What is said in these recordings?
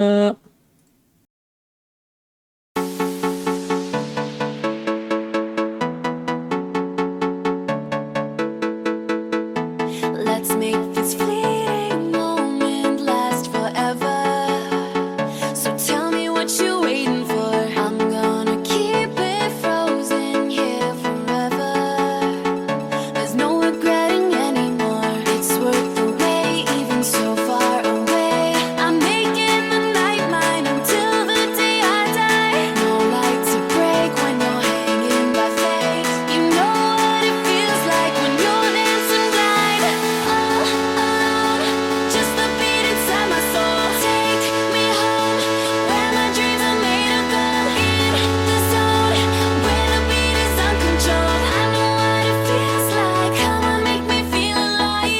Uh, Let's make this fleeting moment last forever. So tell me what you're waiting for. I'm gonna keep it frozen here forever. There's no regretting anymore. It's worth the wait, even so far away. I'm making the night mine until the day I die. No light to break when you're hanging by faith. You know what it feels like when you're dancing blind. All alone, just the beat inside my soul. Take me home, where my dreams are made of gold. In the zone, where the beat is uncontrolled. I know what it feels like. Come on, make me feel alive.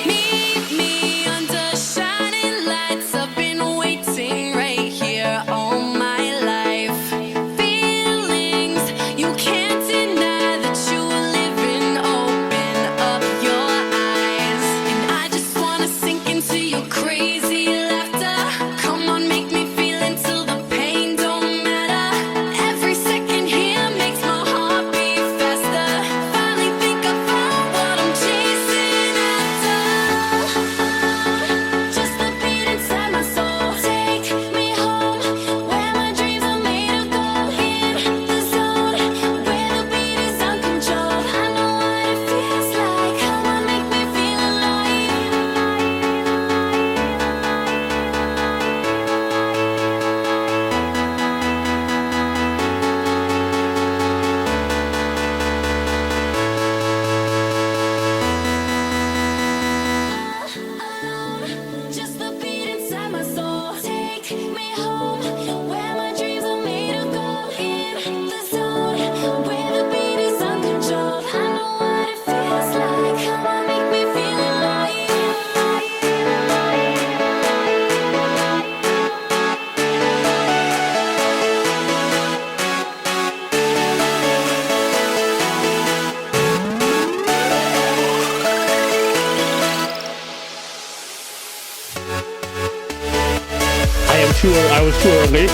Meet me under shining lights. I've been waiting right here all my life. Feelings you can't deny that you are living. Open up your eyes, and I just wanna sink into your crazy laughter. Come on, make me feel until the pain don't matter. Every second here makes my heart beat faster. Finally think I found what I'm chasing after. Just the beat inside my soul. Take me home, where my dreams are made of gold. In the zone, where the beat is uncontrolled. I know what it feels like. Come on, make me feel alive. Just the beat inside my soul. Take me home, where my dreams are made of gold. In the zone, where the beat is uncontrolled. I know what it feels like. Come on, make me feel alive. I was too early.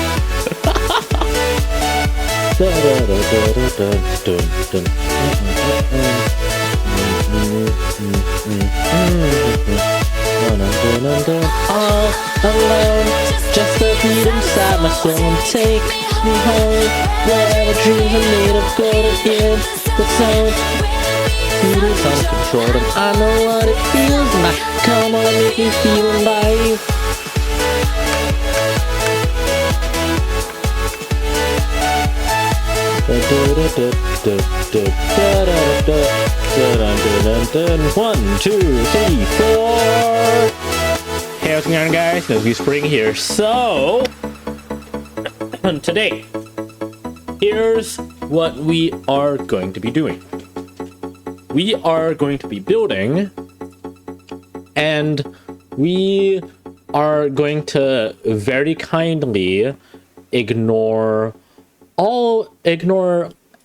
All alone, just the beat inside my soul. Take me home, where the dreams are made of gold. In the zone, beat is uncontrolled, and I know what it feels like. Come on, make me feel alive. One, two, three, four. Hey, what's going on, guys? It's BluSpring here. So, today, here's what we are going to be doing. We are going to be building, and we are going to very kindly ignore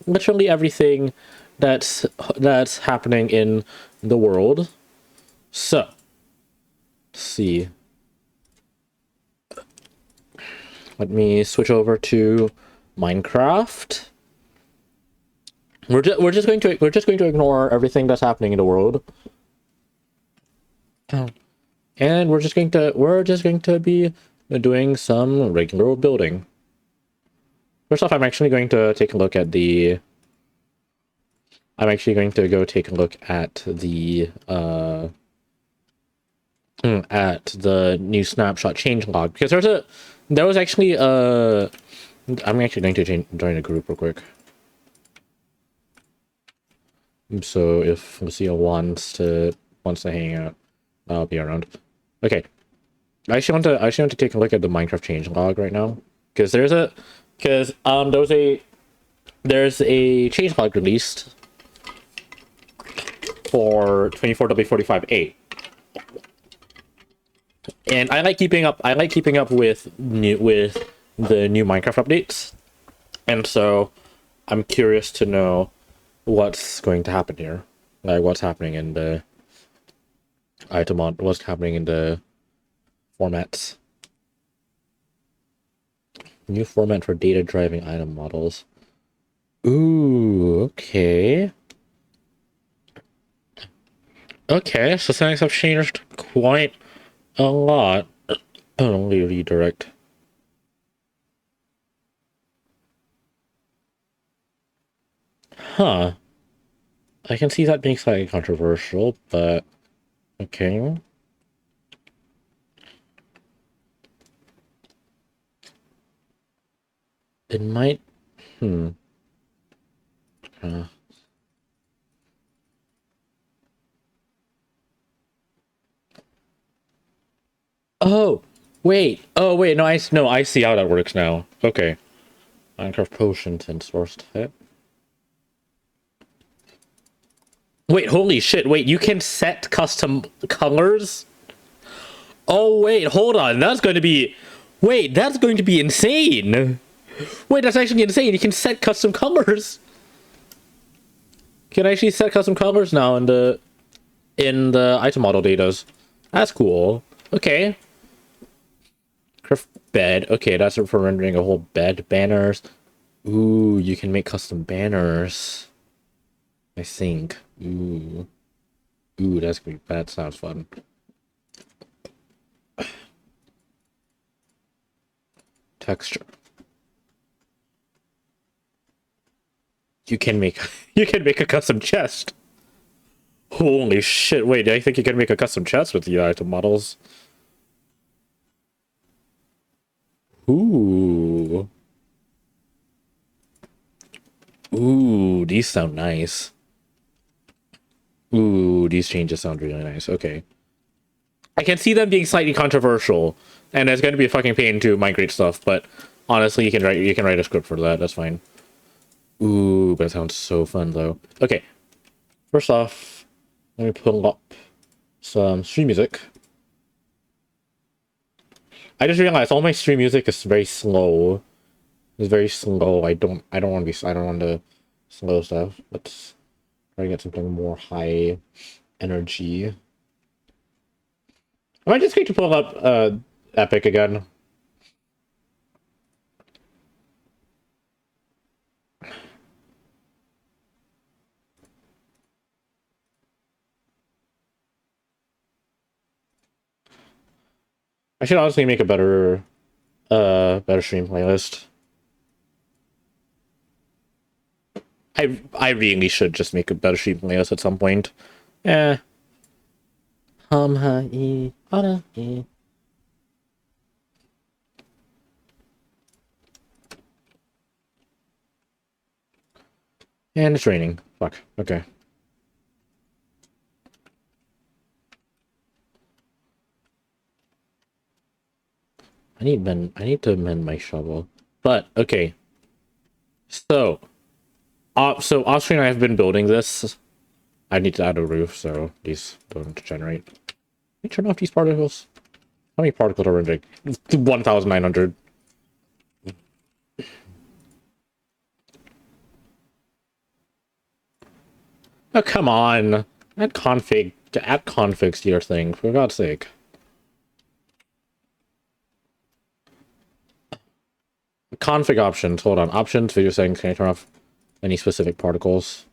literally everything that's happening in the world. So, let's see. Let me switch over to Minecraft. We're just going to ignore everything that's happening in the world. And we're just going to be doing some regular building. First off, I'm actually going to take a look at the I'm actually going to go take a look at the new snapshot change log, because there was actually I'm actually going to join a group real quick. So if Lucia wants to hang out, I'll be around. Okay. I actually want to take a look at the Minecraft change log right now, because there's a change log released for 24W45A. And I like keeping up with the new Minecraft updates. And so I'm curious to know what's going to happen here. Like what's happening in the what's happening in the formats. New format for data driving item models. Ooh, okay. Okay, so things have changed quite a lot. Only redirect. Huh. I can see that being slightly controversial, but okay. It might. Oh, wait. Oh, wait. No, I see how that works now. Okay. Minecraft potions and source type. Wait, holy shit. Wait, you can set custom colors? Oh, wait, hold on. That's going to be... Wait, that's going to be insane. Wait, that's actually insane. You can set custom colors. You can actually set custom colors now in the item model datas. That's cool. Okay. Craft bed. Okay, that's for rendering a whole bed. Banners. Ooh, you can make custom banners. I think. Ooh. Ooh, that sounds fun. Texture. You can make a custom chest. Holy shit, wait, I think you can make a custom chest with the item models. Ooh. Ooh, these sound nice. Ooh, these changes sound really nice. Okay. I can see them being slightly controversial, and it's going to be a fucking pain to migrate stuff, but honestly, you can write a script for that. That's fine. Ooh, that sounds so fun though. Okay. First off, let me pull up some stream music. I just realized all my stream music is very slow. It's very slow. I don't want to slow stuff. Let's try to get something more high energy. Am I just going to pull up Epic again? I should honestly make a better stream playlist. I really should just make a better stream playlist at some point. Eh. And it's raining. Fuck. Okay. I need to mend my shovel. But okay. So off screen I have been building this. I need to add a roof so these don't generate. Let me turn off these particles. How many particles are rendering? 1,900. Oh, come on. Add configs to your thing, for God's sake. Config options. Hold on. Options, video settings. Can I turn off any specific particles?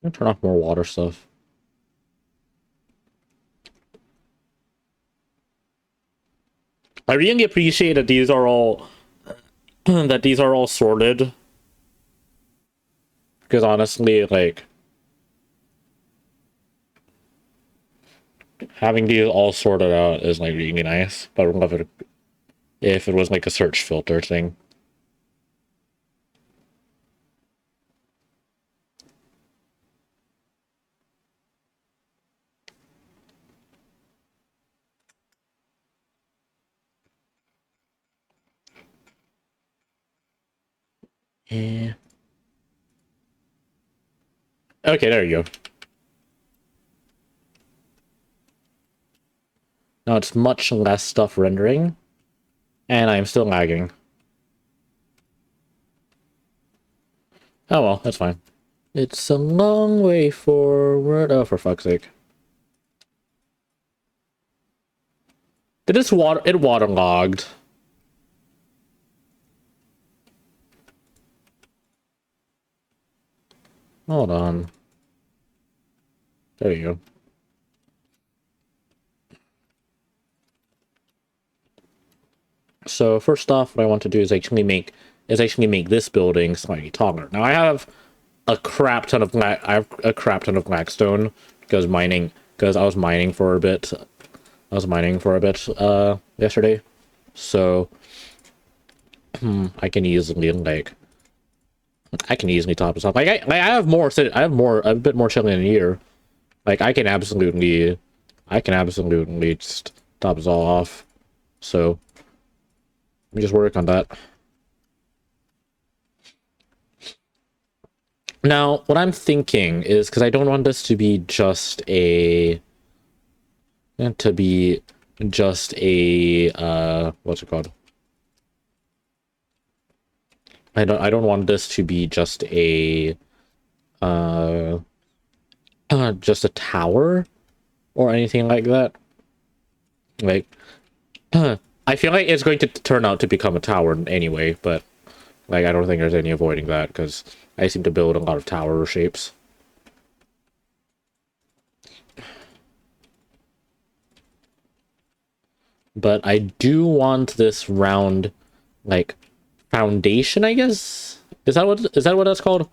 I'm gonna turn off more water stuff. I really appreciate that these are all that these are all sorted. Because honestly, like having these all sorted out is like really nice. But I would love it if it was like a search filter thing. Yeah. Okay, there you go. Now it's much less stuff rendering, and I'm still lagging. Oh well, that's fine. It's a long way forward. Oh, for fuck's sake. Did this water... It waterlogged. Hold on. There you go. So first off, what I want to do is actually make this building slightly taller. Now I have a crap ton of blackstone because I was mining for a bit. Yesterday. So I can easily top this up. Like I have a bit more chilling in here. Like I can absolutely just top this all off. So let me just work on that. Now, what I'm thinking is, because I don't want this to be just a what's it called? I don't want this to be just a tower or anything like that. Like I feel like it's going to turn out to become a tower anyway, but like I don't think there's any avoiding that because I seem to build a lot of tower shapes. But I do want this round, like, foundation, I guess? Is that what that's called?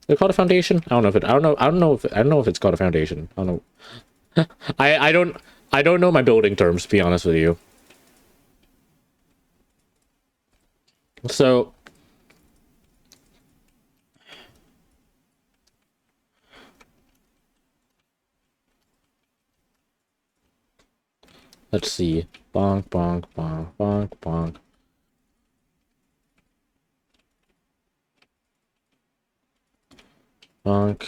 Is it called a foundation? I don't know if it's called a foundation. I don't know. I don't know my building terms, to be honest with you. So let's see. Bonk, bonk, bonk, bonk, bonk. Bonk.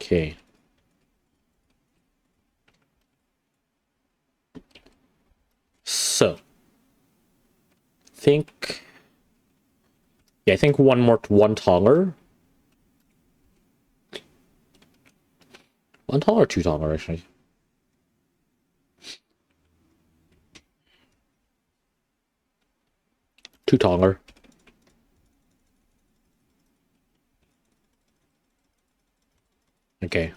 Okay. So think I think one taller. One taller or two taller, actually. Two taller. Okay.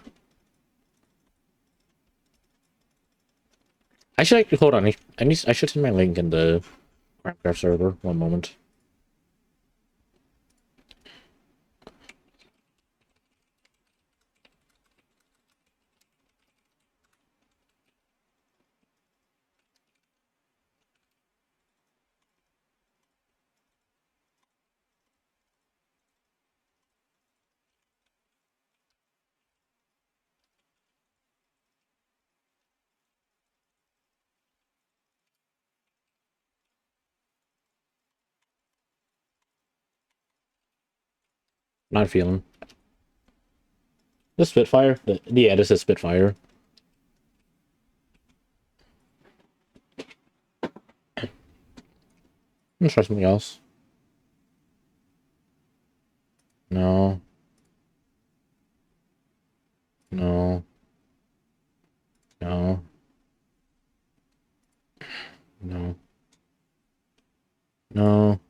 I should hold on. I should send my link in the Crimecraft server. One moment. Not feeling. The Spitfire? Yeah, this is Spitfire. Let's try something else. No. No. No. No. No.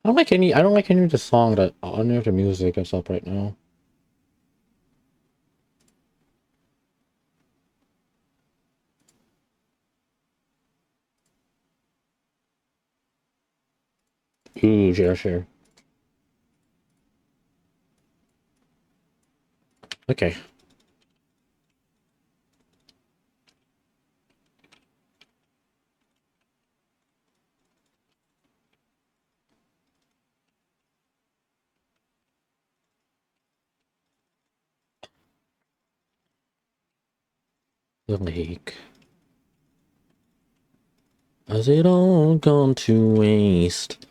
I don't like any of the song that any of the music that's up right now. Ooh, sure. Okay. The lake. Has it all gone to waste?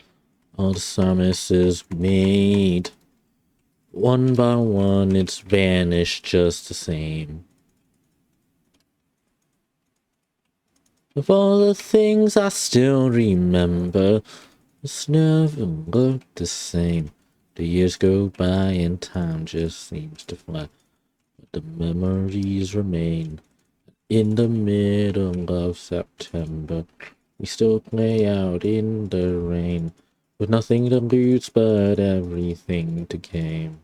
All the promises made. One by one, it's vanished just the same. Of all the things I still remember, it's never looked the same. The years go by and time just seems to fly, but the memories remain. In the middle of September, we still play out in the rain, with nothing to lose but everything to gain.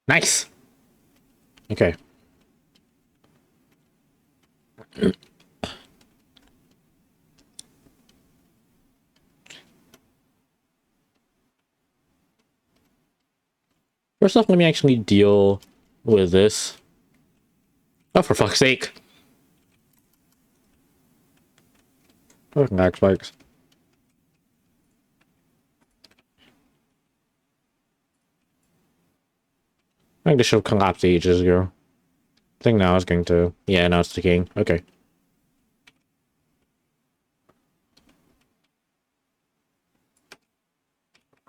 Nice! Okay. First off, let me actually deal with this. Oh, for fuck's sake. Fucking lag spikes. I think this should have collapsed ages ago. I think now it's going to... Yeah, now it's decaying. Okay.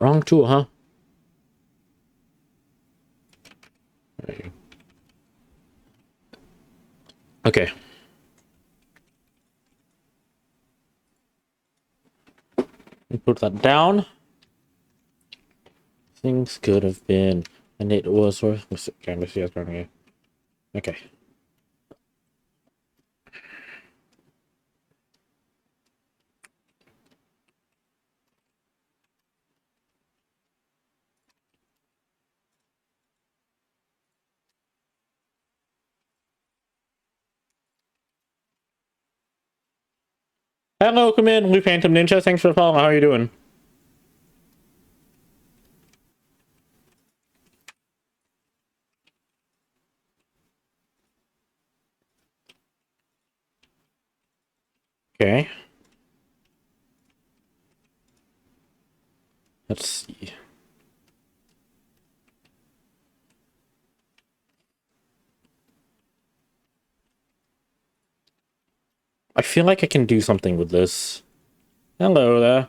Wrong tool, huh? Okay. We put that down. Things could have been... And it was worth... Okay, let's see what's going on. Okay. Hello, come in, Blue Phantom Ninja. Thanks for following. How are you doing? Okay. Let's see. I feel like I can do something with this. Hello there.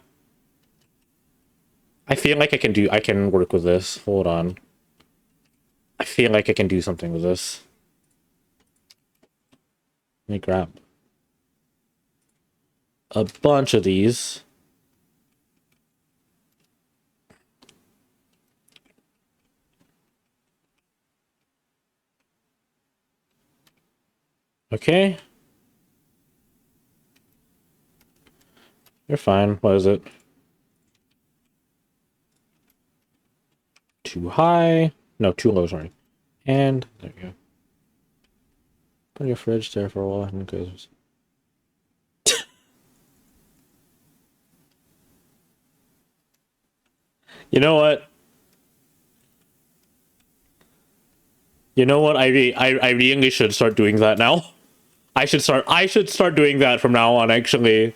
I feel like I can work with this. Hold on. I feel like I can do something with this. Let me grab a bunch of these. Okay. You're fine. What is it? Too high. No, too low, sorry. And there you go. Put your fridge there for a while because... You know what? You know what? I really should start doing that now. I should start doing that from now on, actually.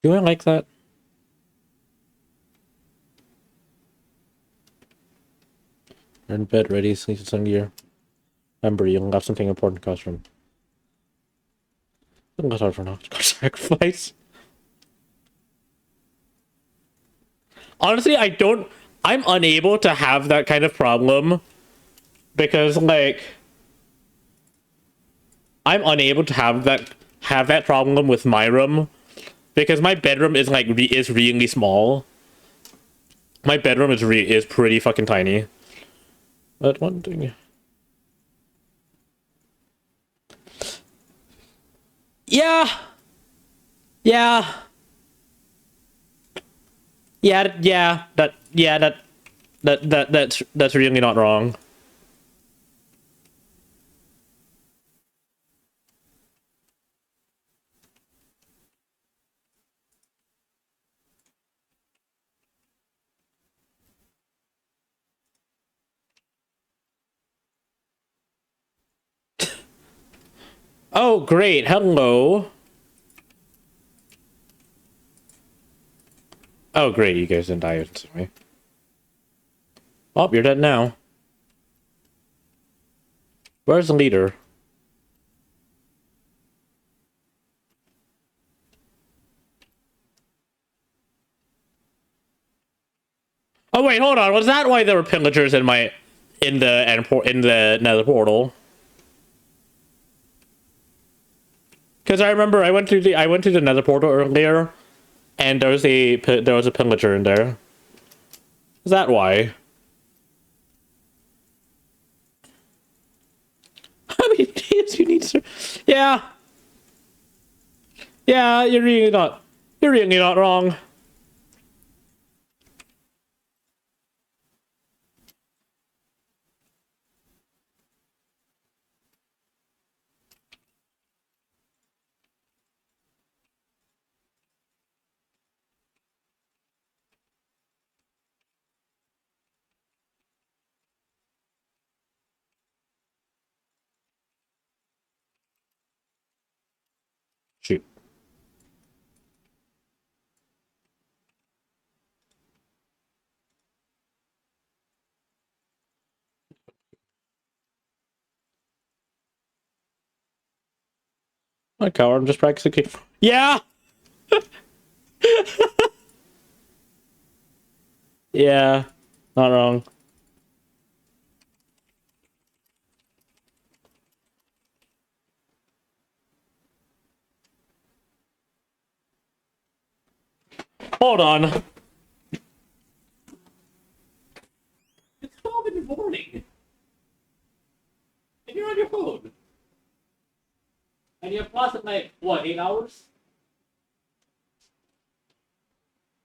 Do I like that? You're in bed, ready, sleep in some gear. Remember, you'll have something important across from. Sacrifice. Honestly, I'm unable to have that kind of problem because, like, I'm unable to have that problem with my room because my bedroom is like is really small. My bedroom is pretty fucking tiny. But one thing. Yeah. Yeah. Yeah. That's really not wrong. Oh, great. Hello. Oh, great. You guys didn't die instantly. Oh, you're dead now. Where's the leader? Oh, wait, hold on. Was that why there were pillagers in the nether portal? Because I remember I went to the nether portal earlier, and there was a pillager in there. Is that why? How many days you need, sir? Yeah. Yeah, you're really not wrong. Shoot. My coward, I'm just practicing. Yeah! Yeah. Not wrong. Hold on. It's 12 in the morning. And you're on your phone. And you have class at like, what, 8 hours?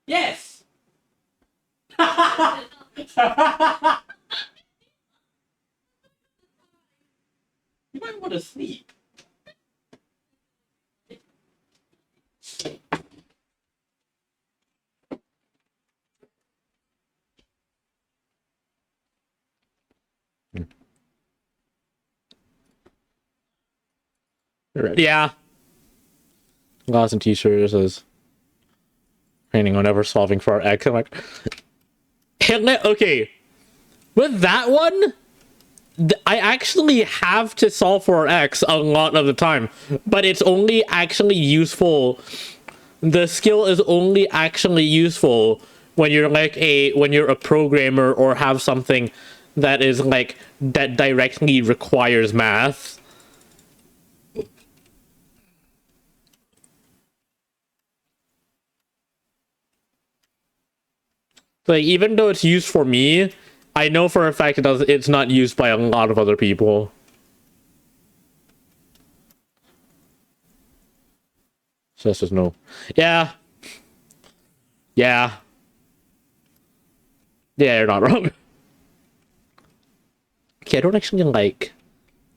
Yes! You might want to sleep. Yeah. Glass and t-shirts is training on ever solving for our X. I'm like, okay. With that one, I actually have to solve for X a lot of the time, but it's only actually useful. The skill is only actually useful when you're a programmer or have something that is like that directly requires math. Like, even though it's used for me, I know for a fact it's not used by a lot of other people. So this is no. Yeah. Yeah. Yeah, you're not wrong. Okay, I don't actually like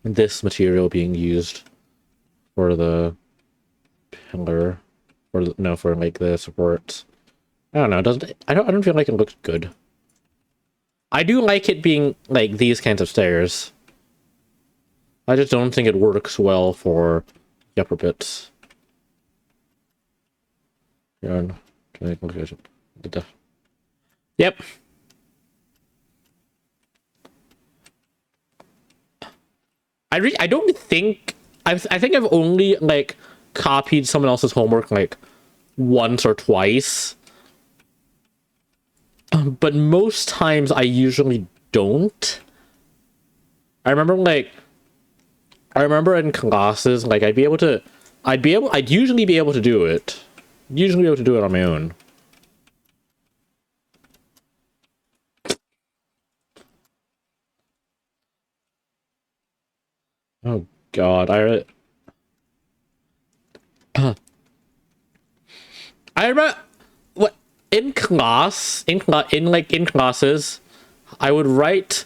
this material being used for the pillar, or no, for like the support. I don't know. I don't feel like it looks good. I do like it being like these kinds of stairs. I just don't think it works well for the upper bits. Yep. I don't think I think I've only like copied someone else's homework like once or twice. But most times I usually don't. I remember in classes, like I'd usually be able to do it. Usually be able to do it on my own. Oh God, I remember what in classes, I would write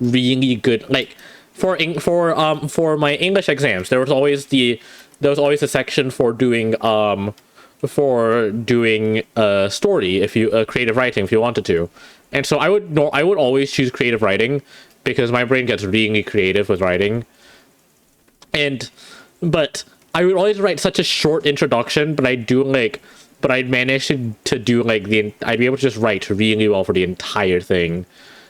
really good, like for my English exams. There was always a section for doing story, if you creative writing, if you wanted to. And so I would always choose creative writing because my brain gets really creative with writing. But I would always write such a short introduction, but I'd manage to do like I'd be able to just write really well for the entire thing,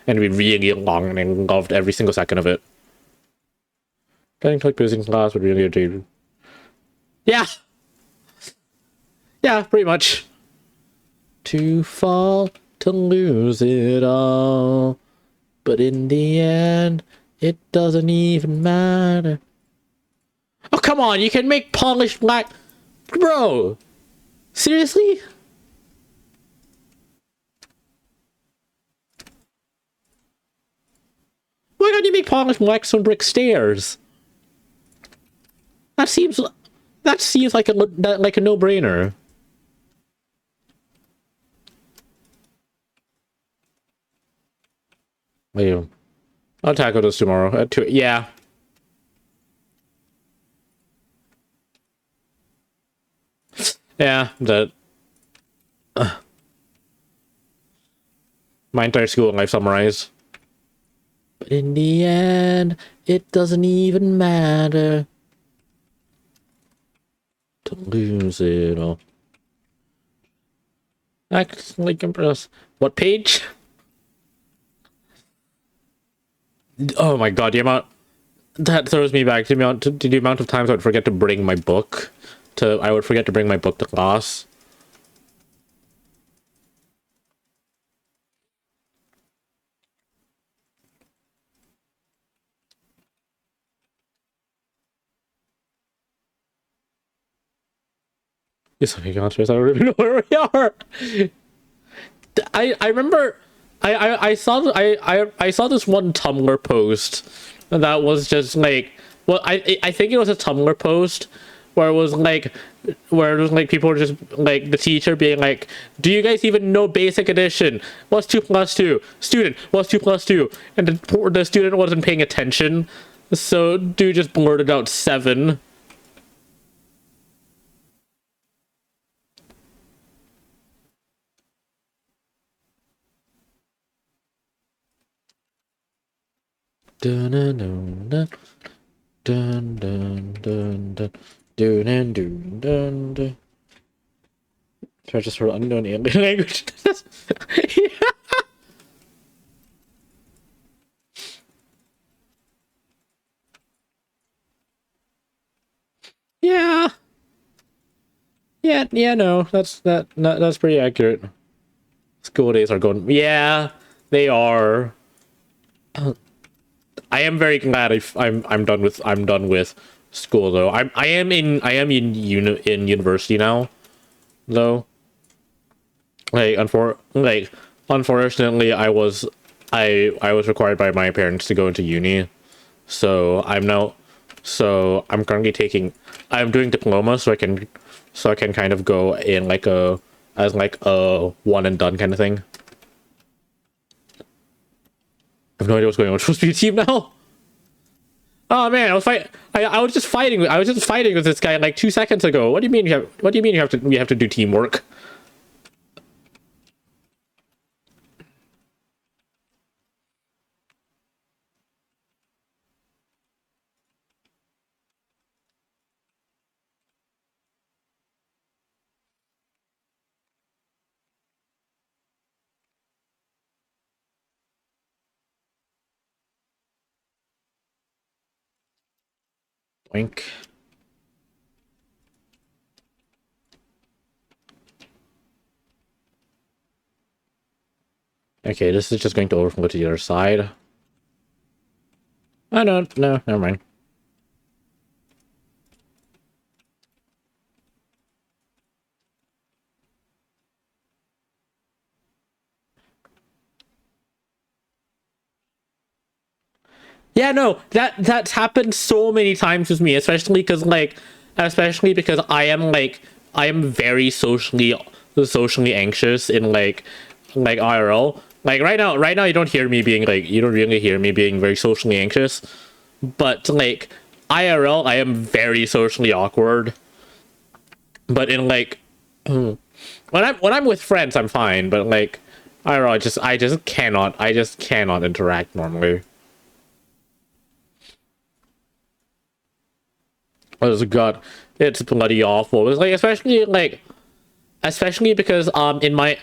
and it'd be really long, and I loved every single second of it. Getting to like busy class would really do. Yeah, yeah, pretty much. To fall, to lose it all, but in the end, it doesn't even matter. Oh, come on, you can make polished black... Bro! Seriously? Why can't you make polished black stone brick stairs? That seems like a no-brainer. Wait, I'll tackle this tomorrow at 2. Yeah. Yeah, that... my entire school life summarized. But in the end, it doesn't even matter to lose it all. Act like impress. What page? Oh my God, the amount... That throws me back to the amount of times I would forget to bring my book to class. Yes, I got I don't really know where we are. I remember I saw this one Tumblr post that was just like, well, I think it was a Tumblr post where it was like people were just like the teacher being like, do you guys even know basic addition? What's 2 plus 2? Student, what's 2 plus 2? And the student wasn't paying attention, so dude just blurted out 7. Dun dun dun dun dun dun dun dun dun dun dun dun. Try just for unknown alien language. Yeah. Yeah, no, that's pretty accurate. School days are going. Yeah, they are. I am very glad I'm done with school though. I am in university now, though. Unfortunately, I was required by my parents to go into uni, so I'm currently I'm doing diploma, so I can kind of go in as a one and done kind of thing. I have no idea what's going on. It's supposed to be a team now. Oh man, I was just fighting with this guy like 2 seconds ago. What do you mean you have to do teamwork? Wink. Okay, this is just going to overflow to the other side. Oh, no, never mind. Yeah, no, that's happened so many times with me, especially because I am very socially anxious in like IRL. Like right now you don't really hear me being very socially anxious, but like IRL I am very socially awkward. But in like when I'm with friends I'm fine, but like IRL I just cannot interact normally. Oh god, it's bloody awful. It's like especially because in my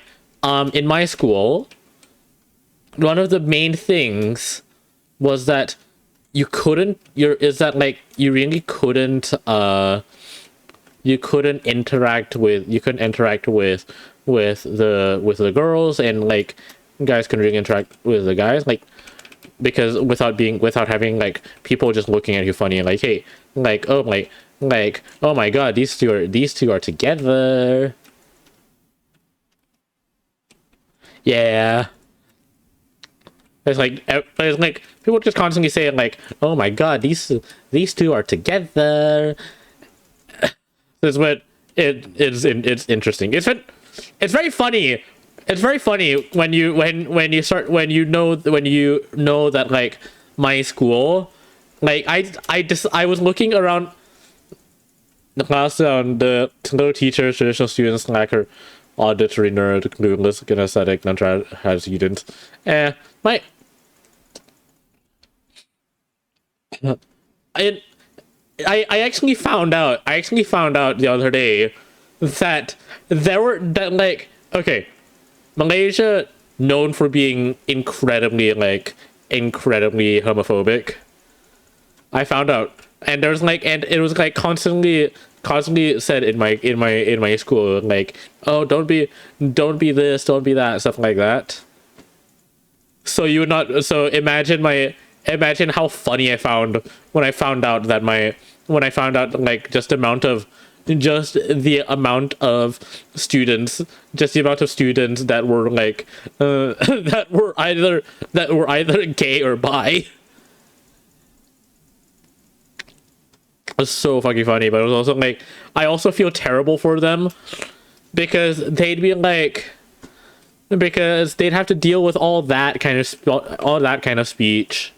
school, one of the main things was that you really couldn't interact with the girls, and like guys couldn't really interact with the guys, like because without having like people just looking at you funny and like, hey, like oh my god, these two are together. Yeah. It's like people just constantly saying like, oh my god, these two are together. That's what it's interesting. It's very funny. It's very funny when you know that like my school, like I was looking around the class on the no teachers, traditional students, slacker, auditory nerd, clueless, kinesthetic, non-trad student. My I I actually found out the other day that like, okay, Malaysia known for being incredibly homophobic. I found out, and it was like constantly said in my school, like, oh, don't be this, don't be that, stuff like that. So you would not. So imagine how funny I found when I found out like just the amount of students that were like that were either gay or bi. It was so fucking funny, but it was also like I also feel terrible for them because they'd have to deal with all that kind of speech.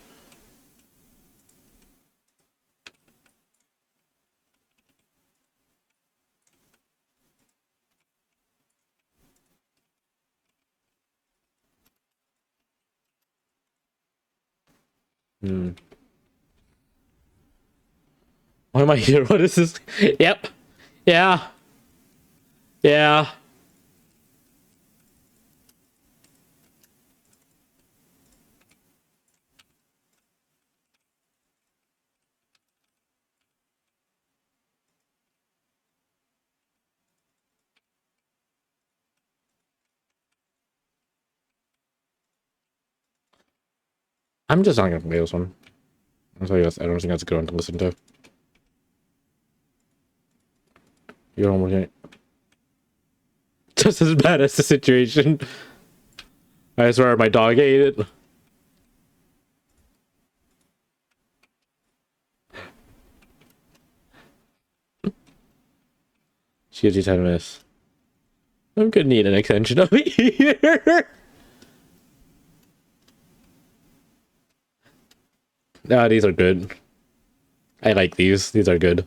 Why am I here? What is this? Yep. Yeah. Yeah. I'm just not gonna play this one. I don't think that's a good one to listen to. You're almost right. Just as bad as the situation. I swear my dog ate it. She gives you 10 minutes. I'm gonna need an extension of here. Ah, these are good. I like these. These are good.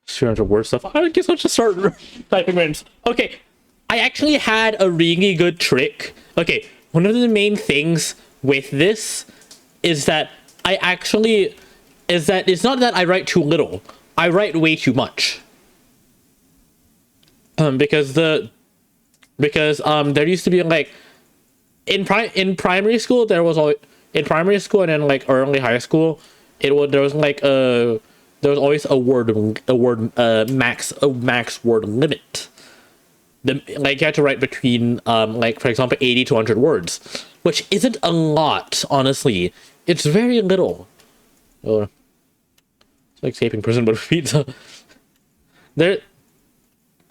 Sure, to worse stuff. I guess I'll just start typing random. Okay, I actually had a really good trick. Okay, one of the main things with this is that I actually is that it's not that I write too little. I write way too much. Because there used to be like in primary school there was always in primary school and in like early high school there was always a max word limit. Like you had to write between like for example 80 to 100 words, which isn't a lot, honestly. It's very little. Oh, it's like escaping prison but with pizza. There,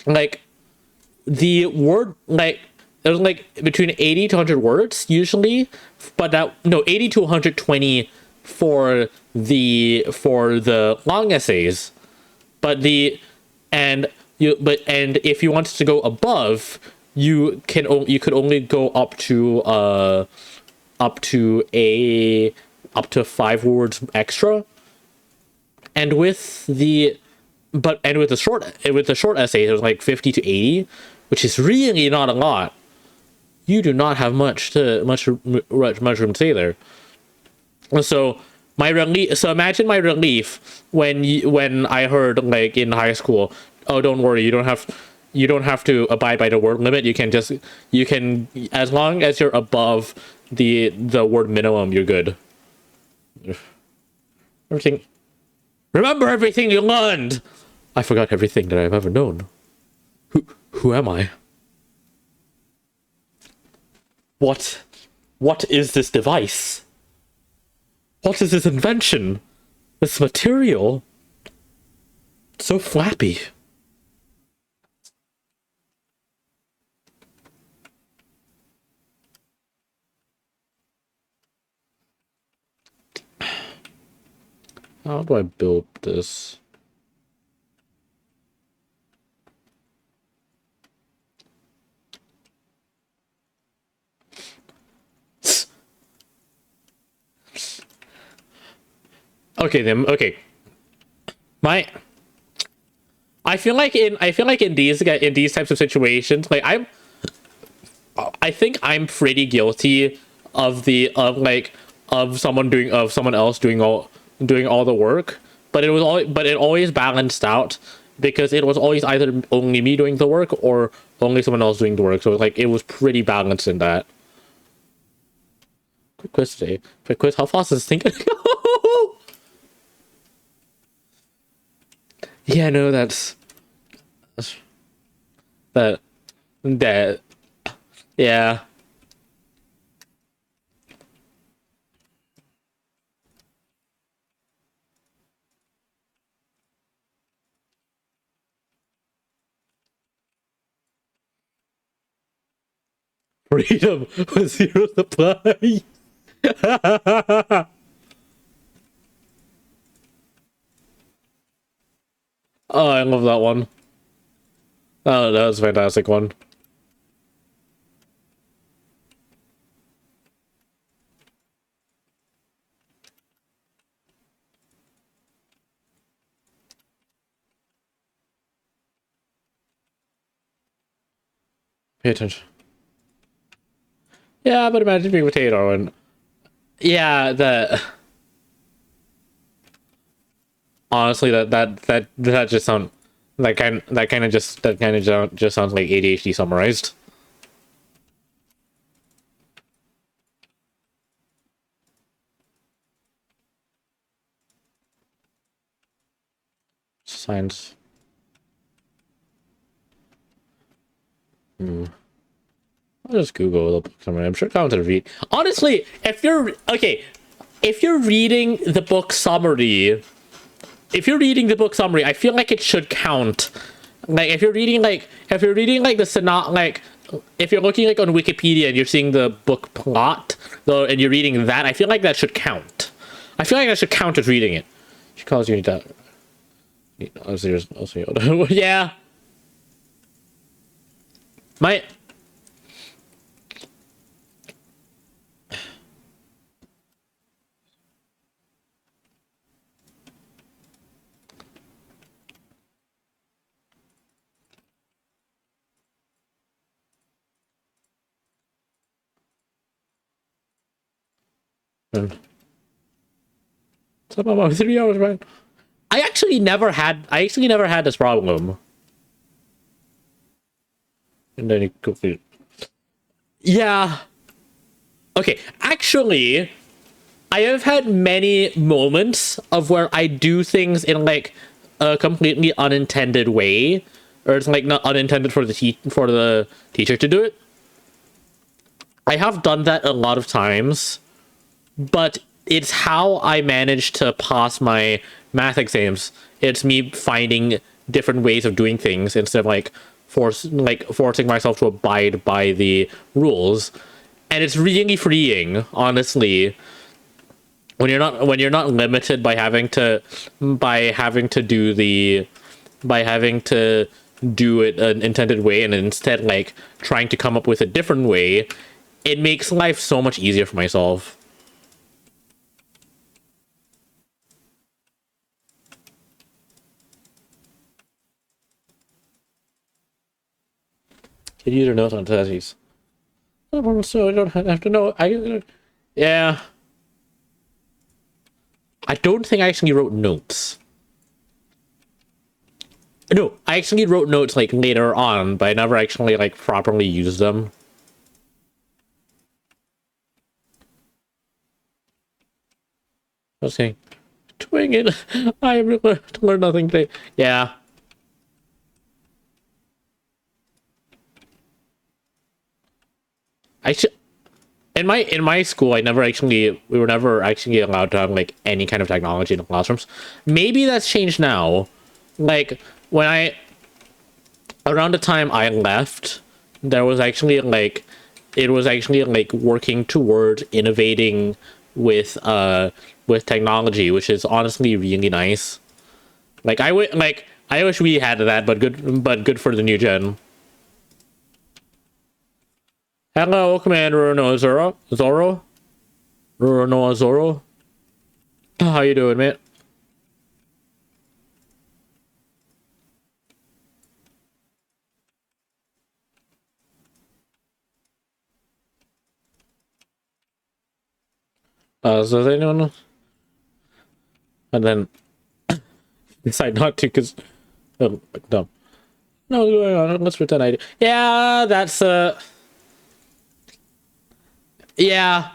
like the word like there's like between 80 to 100 words usually, but that no 80 to 120 for the long essays, but and if you wanted to go above, you could only go up to 5 words extra, and with the short essay it was like 50 to 80, which is really not a lot. You do not have much room to say there. So imagine my relief when I heard like in high school, oh don't worry, you don't have to abide by the word limit. You can as long as you're above the word minimum, you're good. Everything. Remember everything you learned. I forgot everything that I've ever known. Who am I? What is this device? What is this invention? This material? It's so flappy. How do I build this? Okay then. Okay. I feel like in these types of situations, like I think I'm pretty guilty of someone else doing all the work, but it always balanced out because it was always either only me doing the work or only someone else doing the work. So like it was pretty balanced in that. Quick quiz today. Quick quiz. How fast is this thing gonna go? Yeah, no, that. Yeah. Freedom with zero supply. Oh, I love that one. Oh, that was a fantastic one. Pay attention. Yeah, but imagine being potato and yeah, that honestly that just sound that kind of just sounds like ADHD summarized. Science. I'll just Google the book summary. I'm sure counts to read. Honestly, if you're reading the book summary, I feel like it should count. Like if you're reading like the if you're looking like on Wikipedia and you're seeing the book plot though and you're reading that, I feel like that should count. I feel like that should count as reading it. She calls you that. Yeah. My about 3 hours, man. I actually never had this problem. And then it complete. Yeah. Okay, actually, I have had many moments of where I do things in like a completely unintended way, or it's like not unintended for the teacher to do it. I have done that a lot of times, but it's how I managed to pass my math exams. It's me finding different ways of doing things instead of like forcing myself to abide by the rules. And it's really freeing, honestly, when you're not limited by having to do it an intended way, and instead like trying to come up with a different way. It makes life so much easier for myself. Can use your notes on tests. So I don't have to know. Yeah. I don't think I actually wrote notes. No, I actually wrote notes like later on, but I never actually like properly used them. Okay. Doing it. I learned nothing today. Yeah. I should. In my school, we were never actually allowed to have like any kind of technology in the classrooms. Maybe that's changed now. Like around the time I left, there was actually like it was actually like working towards innovating with technology, which is honestly really nice. Like I wish we had that, but good for the new gen. Hello, Commander Zoro. Zoro. How you doing, man? So does anyone know? And then decide not to because no. No, what's going on? Let's pretend I do. Yeah, that's yeah.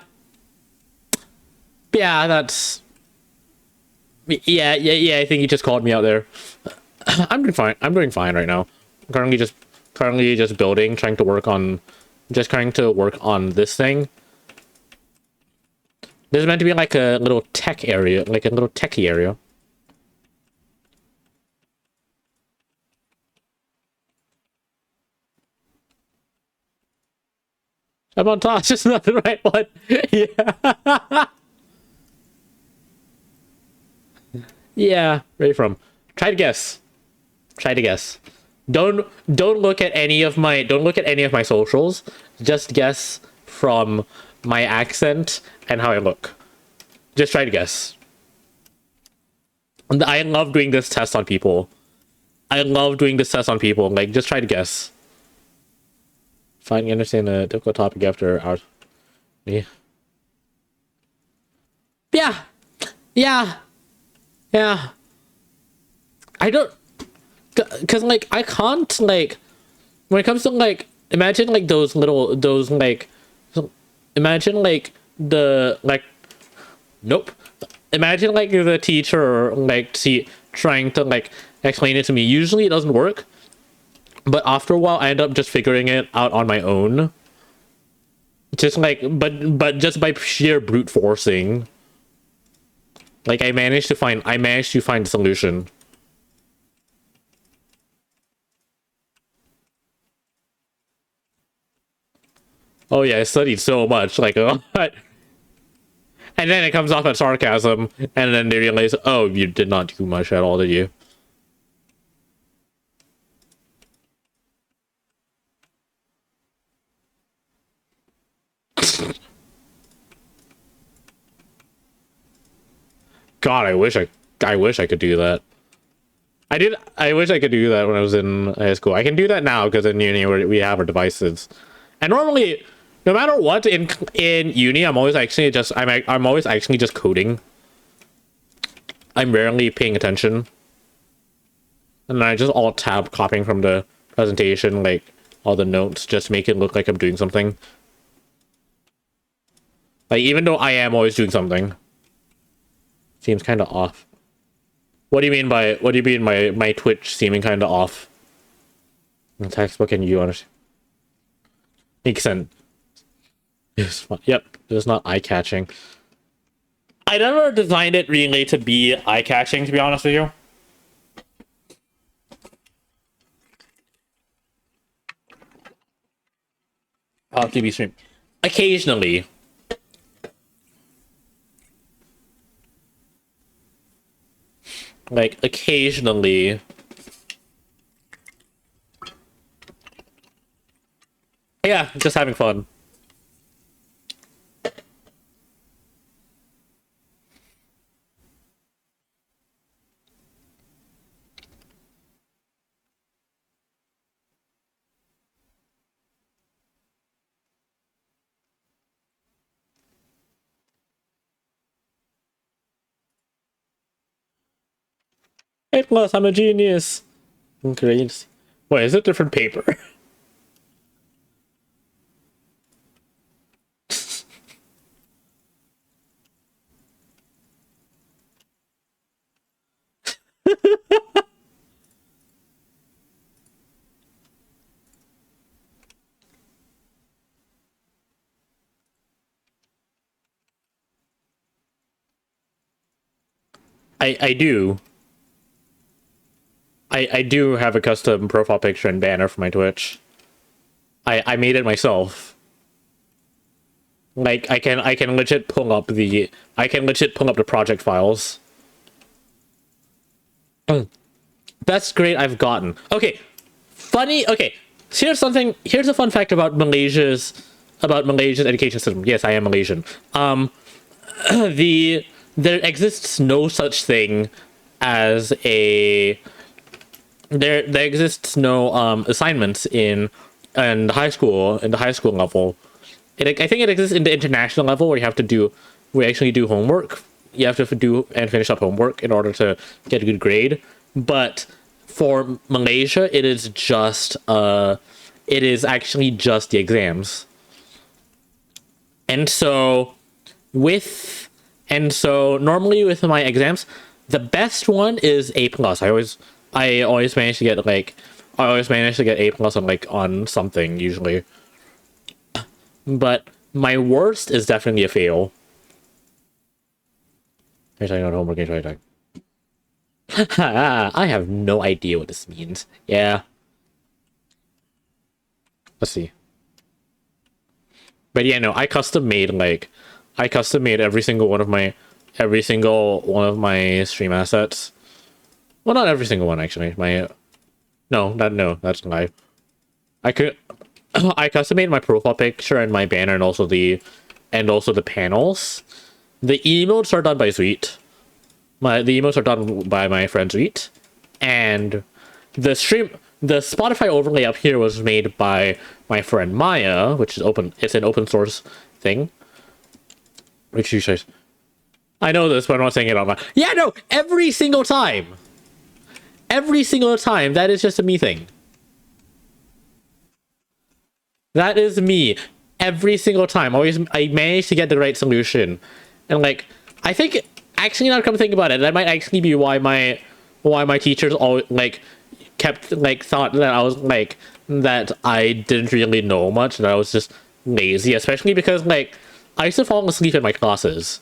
Yeah, that's yeah, I think you just called me out there. I'm doing fine. I'm doing fine right now. Currently just building, trying to work on this thing. This is meant to be like a little tech area, like a little techie area. I'm on top, just not the right one. Yeah. Yeah, ready from. Try to guess. Don't look at any of my socials. Just guess from my accent and how I look. Just try to guess. I love doing this test on people. Like, just try to guess. Fine, you understand the difficult topic after hours. Yeah. Yeah. I don't, cause like I can't like when it comes to like imagine like imagine like the like nope. Imagine like the teacher like trying to like explain it to me. Usually it doesn't work, but after a while I end up just figuring it out on my own. Just like but just by sheer brute forcing. Like I managed to find a solution. Oh yeah, I studied so much, like a lot. And then it comes off as sarcasm, and then they realize, oh, you did not do much at all, did you? God, I wish I could do that. I wish I could do that when I was in high school. I can do that now because in uni we have our devices. And normally, no matter what in uni, I'm always actually just coding. I'm rarely paying attention. And I just all tab copying from the presentation, like all the notes, just to make it look like I'm doing something. Like, even though I am always doing something. Seems kind of off. What do you mean by my Twitch seeming kind of off? The textbook and you understand. Makes sense. Yep, it's not eye-catching. I never designed it really to be eye-catching, to be honest with you. TV stream. Occasionally. Like, occasionally. Yeah, just having fun. A plus, I'm a genius. Great. Wait, is it different paper? I do. I do have a custom profile picture and banner for my Twitch. I made it myself. Like, I can legit pull up the project files. That's great. I've gotten. Okay. Funny. Okay. Here's a fun fact about Malaysia's education system. Yes, I am Malaysian. There exists no such thing as a there exists no assignments in the high school level. I think it exists in the international level where we actually do homework. You have to do and finish up homework in order to get a good grade. But for Malaysia, it is actually just the exams. And so normally with my exams, the best one is A+. I always manage to get A+ on something usually. But my worst is definitely a fail. Actually, not homework. I have no idea what this means. Yeah. Let's see. But yeah, no, I custom made every single one of my stream assets. Well, not every single one actually. That's live. I custom made my profile picture and my banner and also the panels. The emotes are done by Sweet. The emotes are done by my friend Sweet, and the Spotify overlay up here was made by my friend Maya, which is open. It's an open source thing. Which you say, I know this, but I'm not saying it out loud. Yeah, no, every single time, that is just a me thing. That is me every single time. I manage to get the right solution, and like I think actually, now come to think about it, that might actually be why my teachers all thought that I was that I didn't really know much, and I was just lazy, especially because I used to fall asleep in my classes.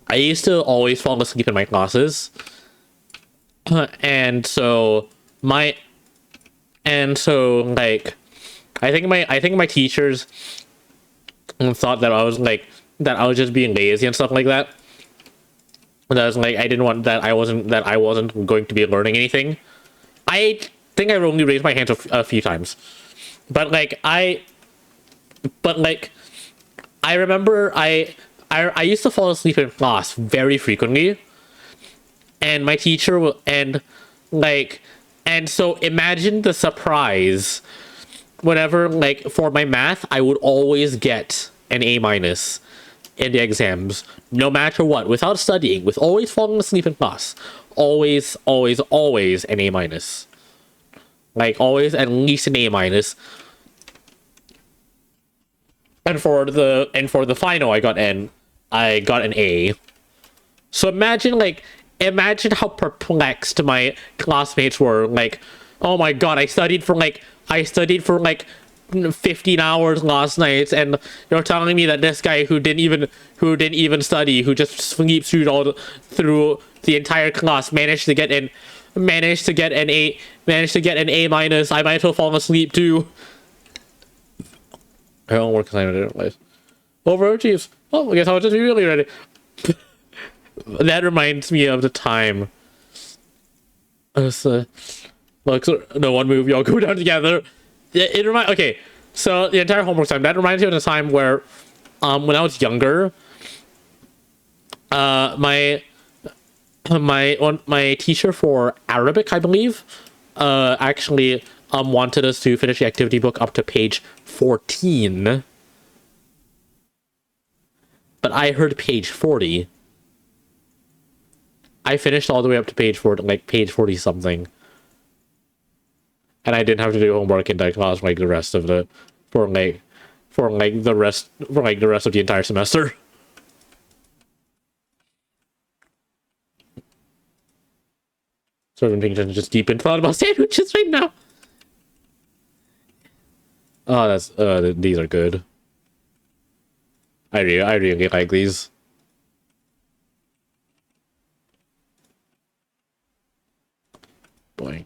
I used to always fall asleep in my classes, and so I think my teachers thought that I was just being lazy and stuff like that. And I was I didn't want that I wasn't going to be learning anything. I think I only raised my hands a few times, but I remember I used to fall asleep in class very frequently, and my teacher will and so imagine the surprise whenever for my math I would always get an A-, in the exams, no matter what, without studying, with always falling asleep in class. Always, always, always an A minus. Like, always at least an A minus. And for the final, I got an A. So imagine how perplexed my classmates were. Like, oh my god, I studied for like 15 hours last night, and you're telling me that this guy who didn't even study, who just sleeps through the entire class, managed to get an A minus. I might as well fall asleep too. I don't work assignment in different place. Overachieves. Oh, I guess I'll just be really ready. That reminds me of the time. Look, so no one move, y'all go down together. Okay, so the entire homework time, that reminds me of the time where when I was younger, my teacher for Arabic, I believe, actually wanted us to finish the activity book up to page 14, but I heard page 40. I finished all the way up to page 40, like page 40 something, and I didn't have to do homework in that class like the rest of the the rest of the entire semester. Sort of thinking just deep in thought about sandwiches right now. Oh, that's these are good. I really like these. Boink.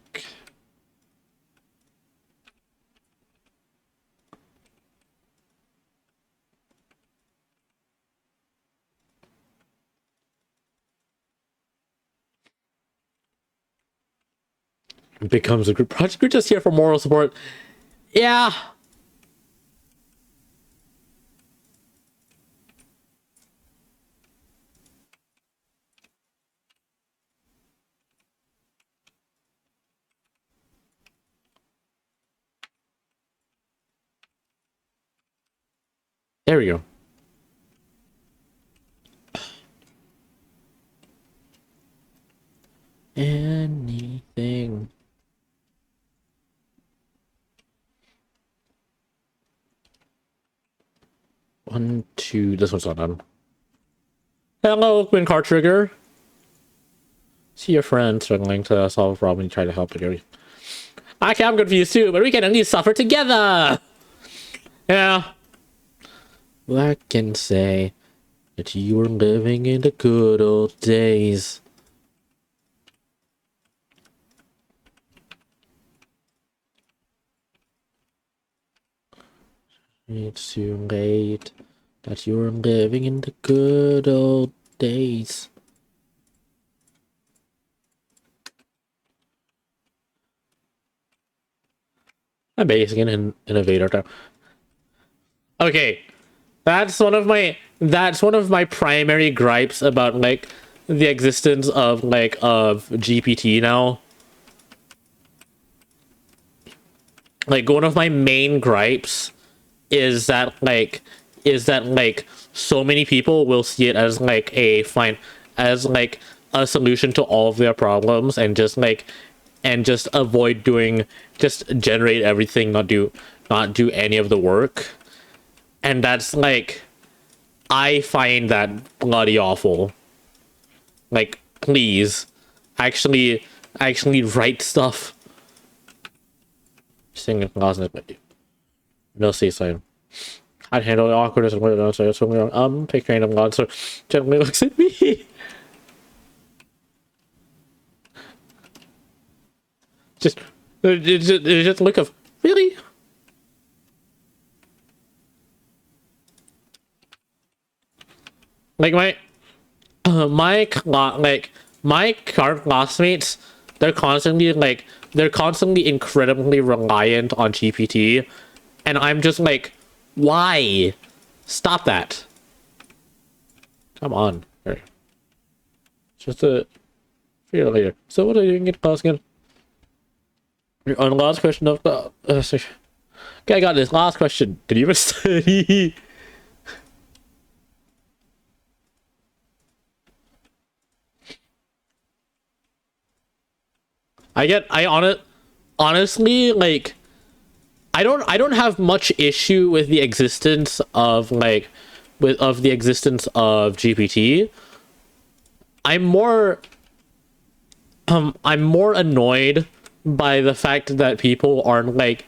Becomes a group project. We're just here for moral support. Yeah. There we go. Anything. One, two, this one's not done. Hello, Quinn Car Trigger. See your friend struggling to solve a problem, you try to help it. Okay, I'm confused too, but we can at least suffer together. Yeah. Well, I can say that you were living in the good old days. It's too late that you were living in the good old days. I'm basically an innovator now. Okay, that's one of my primary gripes about like the existence of GPT now. Like, one of my main gripes is that so many people will see it as a solution to all of their problems, and just avoid doing, just generate everything, not do any of the work. And that's I find that bloody awful. Like, please actually write stuff. Singing closet, but no C sign. I'd handle the awkwardness and what else. So take random God, so gently looks at me. just look of really. Like my current classmates, they're constantly incredibly reliant on GPT, and I'm just like, why? Stop that. Come on. Here. Just a figure later. So what are you doing in class again? On the last question of the okay, I got this last question. Did you even study? Honestly, like, I don't have much issue with the existence of like the existence of GPT. I'm more I'm more annoyed by the fact that people are like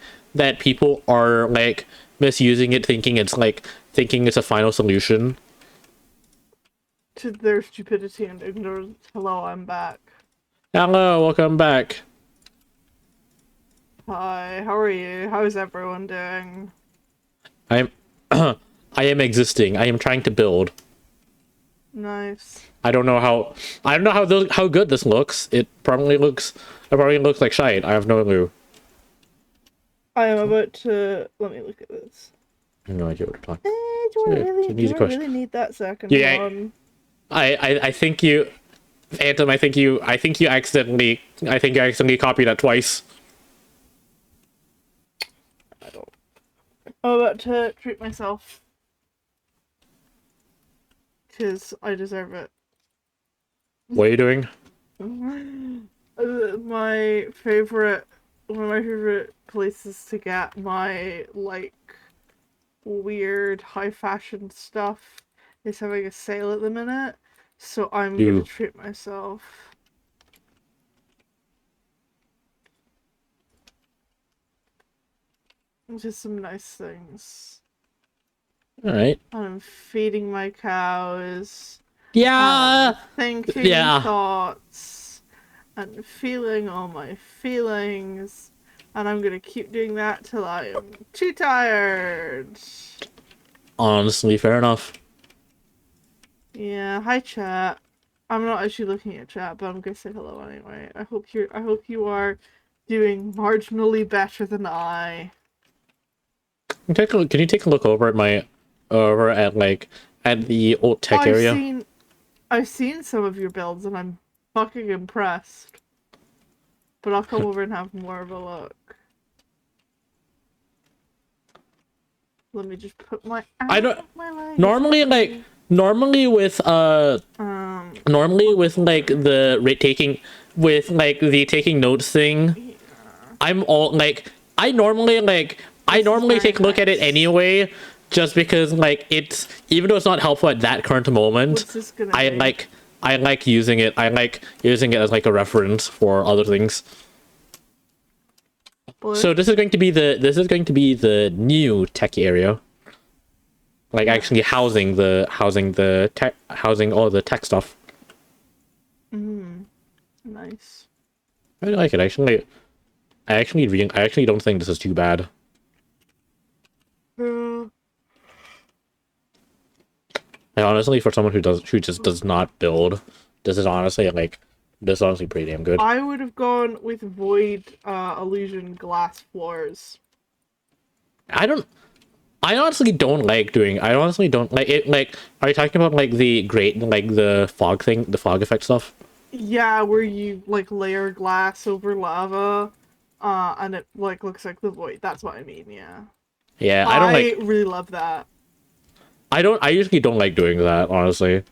misusing it, thinking it's a final solution. To their stupidity and ignorance. Hello, I'm back. Hello, welcome back. Hi, how are you? How is everyone doing? I'm I am existing. I am trying to build. Nice. I don't know how good this looks. It probably looks like shite. I have no clue. I am about to... Let me look at this. I have no idea what to talk. Do I it's an easy question. really need that second Yeah, one? I think you, Phantom. I think you accidentally copied that twice. I don't. I'm about to treat myself. Because I deserve it. What are you doing? One of my favorite places to get my, like, weird high fashion stuff is having a sale at the minute. So I'm gonna treat myself. Just some nice things. Alright. I'm feeding my cows. Yeah! Thinking thoughts. And feeling all my feelings. And I'm gonna keep doing that till I am too tired. Honestly, fair enough. Yeah, hi chat. I'm not actually looking at chat, but I'm gonna say hello anyway. I hope you are doing marginally better than I. Can you take a look over at the old tech area? I've seen some of your builds and I'm fucking impressed. But I'll come over and have more of a look. Let me just put my normally with the taking notes thing, yeah. I normally take a look at it anyway, just because it's, even though it's not helpful at that current moment, I like using it as like a reference for other things. What? So this is going to be the new tech area, like actually housing all the tech stuff. Nice. I really like it. I actually don't think this is too bad. Honestly, for someone who just does not build, this is honestly pretty damn good. I would have gone with void illusion glass floors. I honestly don't like it. Like, are you talking about the fog thing, the fog effect stuff? Yeah, where you layer glass over lava, and it looks like the void. That's what I mean. Yeah. Yeah, I really love that. I usually don't like doing that, honestly.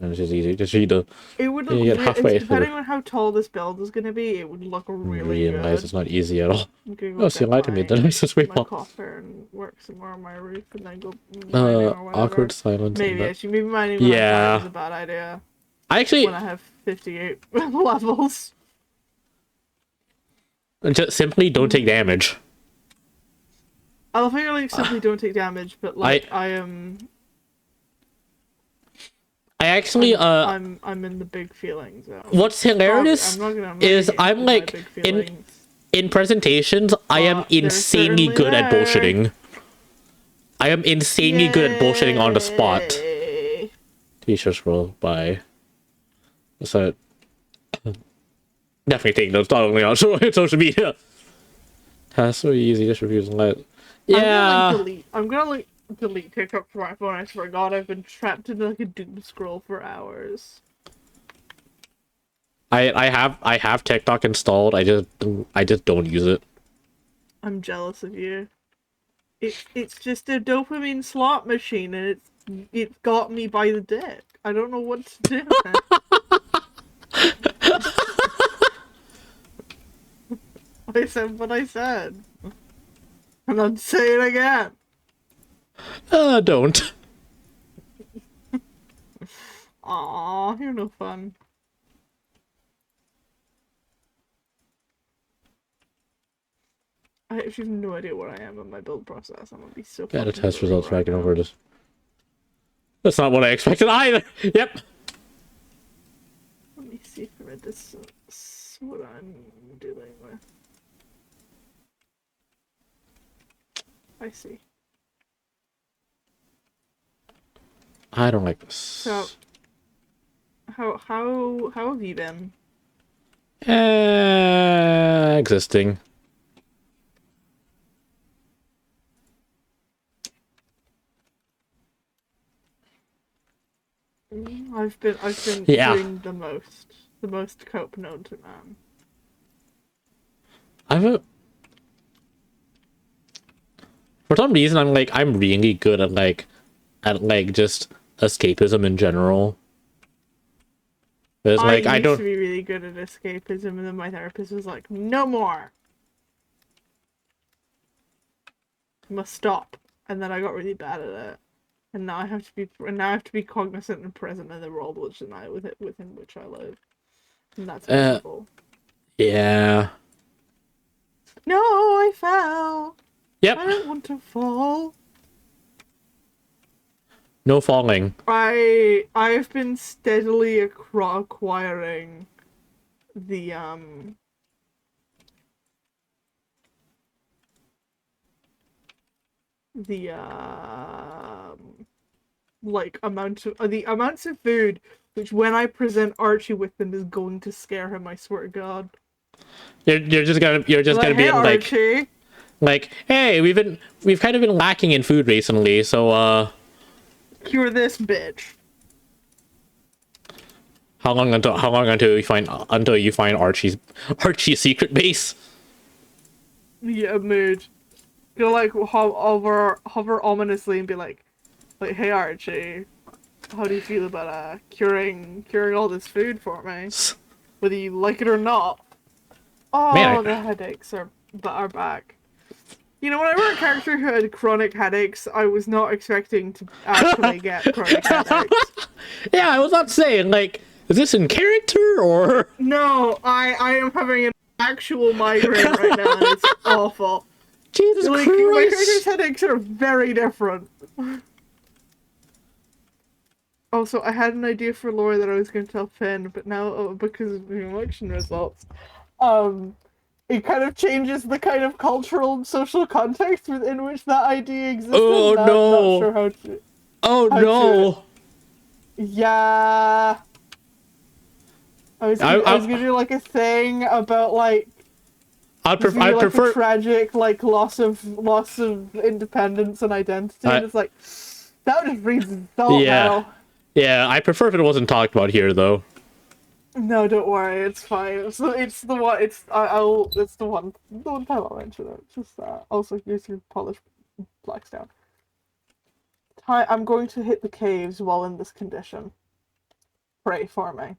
And it's just easy. Just read the. It would look depending on how tall this build is gonna be. It would look really good. Nice. It's not easy at all. Oh, so you lied to me. The nicest way possible. Coffer and work some more on my roof, and then go. Awkward silence. Maybe I should be mining. Yeah, is a bad idea. I actually. When I have 58 levels. Just simply don't take damage. I love how you're simply don't take damage, but I am. I actually I'm in the big feelings zone. What's hilarious is I'm in presentations I am insanely good at bullshitting. I am insanely good at bullshitting on the spot. T-shirt scroll by. So definitely take notes, not only on social media. That's so easy, just reviews and let. Yeah. I'm gonna delete TikTok from my phone. I swear to God, I've been trapped in a doom scroll for hours. I have TikTok installed. I just don't use it. I'm jealous of you. It's just a dopamine slot machine, and it's got me by the dick. I don't know what to do. I said what I said. And I'd say it again. Don't. Aw, you're no fun. I actually have no idea where I am in my build process. I'm gonna be so Got a fucking test worried results right tracking now. over this. That's not what I expected either. Yep. Let me see if I read this. What I'm dealing with. I see. I don't like this. So, how have you been? Existing. I've been Yeah. doing the most cope known to man. For some reason, I'm really good at just escapism in general. It's I like, I used to don't, be really good at escapism, and then my therapist was like, "No more. You must stop." And then I got really bad at it, and now I have to be cognizant and present in the world within which I live, and that's painful. yeah. No, I fell. Yep. I don't want to fall. No falling. I've been steadily acquiring the the like the amounts of food which when I present Archie with them is going to scare him, I swear to God. You're just gonna be Hey like Archie. hey, we've kind of been lacking in food recently, so Cure this bitch. how long until you find Archie's secret base? Yeah, mood. You'll like hover ominously and be like, hey Archie, how do you feel about curing all this food for me? Whether you like it or not. Oh, Man, the headaches are back. You know, when I wrote a character who had chronic headaches, I was not expecting to actually get chronic headaches. yeah, I was not saying is this in character or No, I am having an actual migraine right now, and it's awful. Jesus My Christ? character's headaches are very different. Also, I had an idea for lore that I was going to tell Finn, but now, because of the election results, it kind of changes the kind of cultural and social context within which that idea existed. Oh and no! I'm not sure how to. Oh no! Yeah. I was gonna do like a thing about I a prefer. tragic loss of independence and identity, and it's like that just reads adult now. Yeah, I prefer if it wasn't talked about here, though. No, don't worry, it's fine. It's the one. It's the one time I'll mention it. Just also use your polished blackstone. I'm going to hit the caves while in this condition. Pray for me.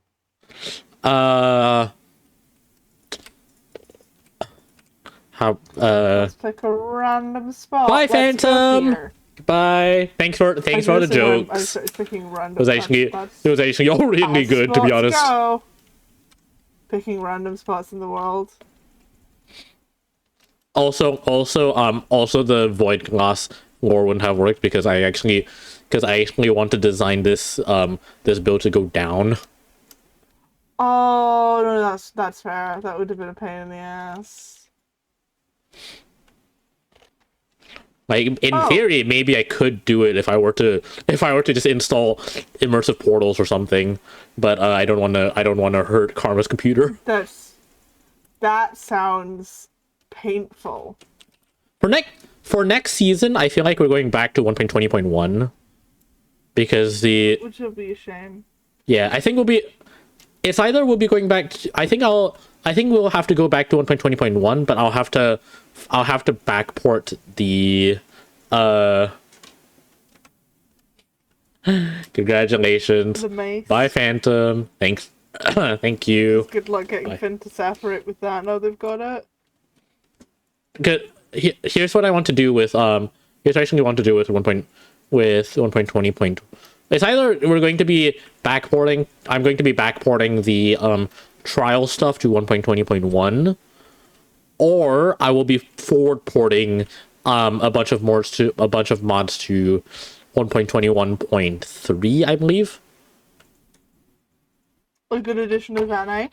Let's pick a random spot. Bye, Let's Phantom. Go Goodbye. Thanks for the jokes. I started picking random. It was actually all really good, to be honest. Go. Picking random spots in the world. Also, the void glass lore wouldn't have worked because I actually want to design this this build to go down. Oh no, that's fair. That would have been a pain in the ass. Like in theory, maybe I could do it if I were to just install immersive portals or something. But I don't want to hurt Karma's computer. That sounds painful. For next season, I feel like we're going back to 1.20.1 because which will be a shame. Yeah, I think it's either we'll be going back to, I think we'll have to go back to 1.20.1, but I'll have to backport the congratulations. The mace. Bye, Phantom. Thanks. Thank you. Good luck getting Finn to separate with that now they've got it. here's what I want to do with here's what I actually want to do with 1.20 point. It's either we're going to be backporting. I'm going to be backporting the trial stuff to 1.20.1, or I will be forward porting a bunch of mods to 1.21.3, I believe. A good addition of NA.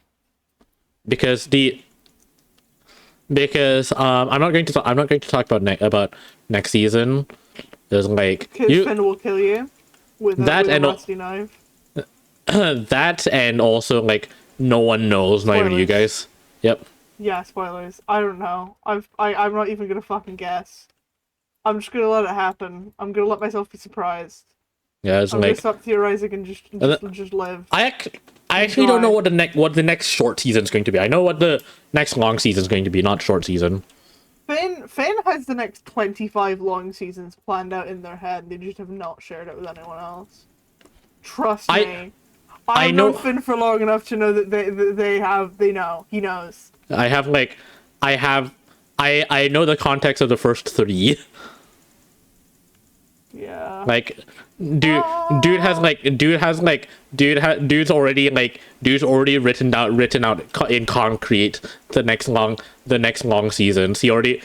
Because I'm not going to talk about next season. There's like Because Finn will kill you with a rusty knife. that, and also like no one knows, not even you guys. Yep. Yeah, spoilers. I don't know. I'm not even gonna fucking guess. I'm just gonna let it happen. I'm gonna let myself be surprised. Yeah, it's I'm gonna stop theorizing and just live. I actually don't know what the next short season is going to be. I know what the next long season is going to be, not short season. Finn has the next 25 long seasons planned out in their head. They just have not shared it with anyone else. Trust me. I've known Finn for long enough to know that they know. He knows. I know the context of the first 3. Yeah. Like, dude's already written out in concrete the next long seasons. He already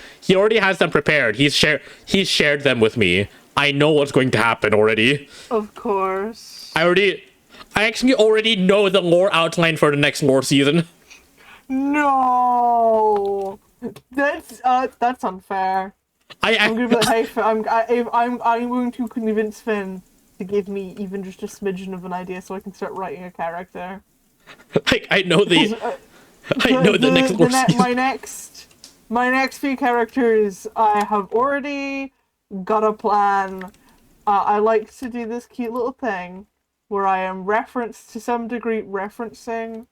has them prepared. He's shared them with me. I know what's going to happen already. Of course. I actually already know the lore outline for the next lore season. No, that's unfair. I'm gonna be like, hey, I'm going to convince Finn to give me even just a smidgen of an idea so I can start writing a character. Like, I know the next lore season. My next few characters, I have already got a plan. I like to do this cute little thing where I am to some degree referencing,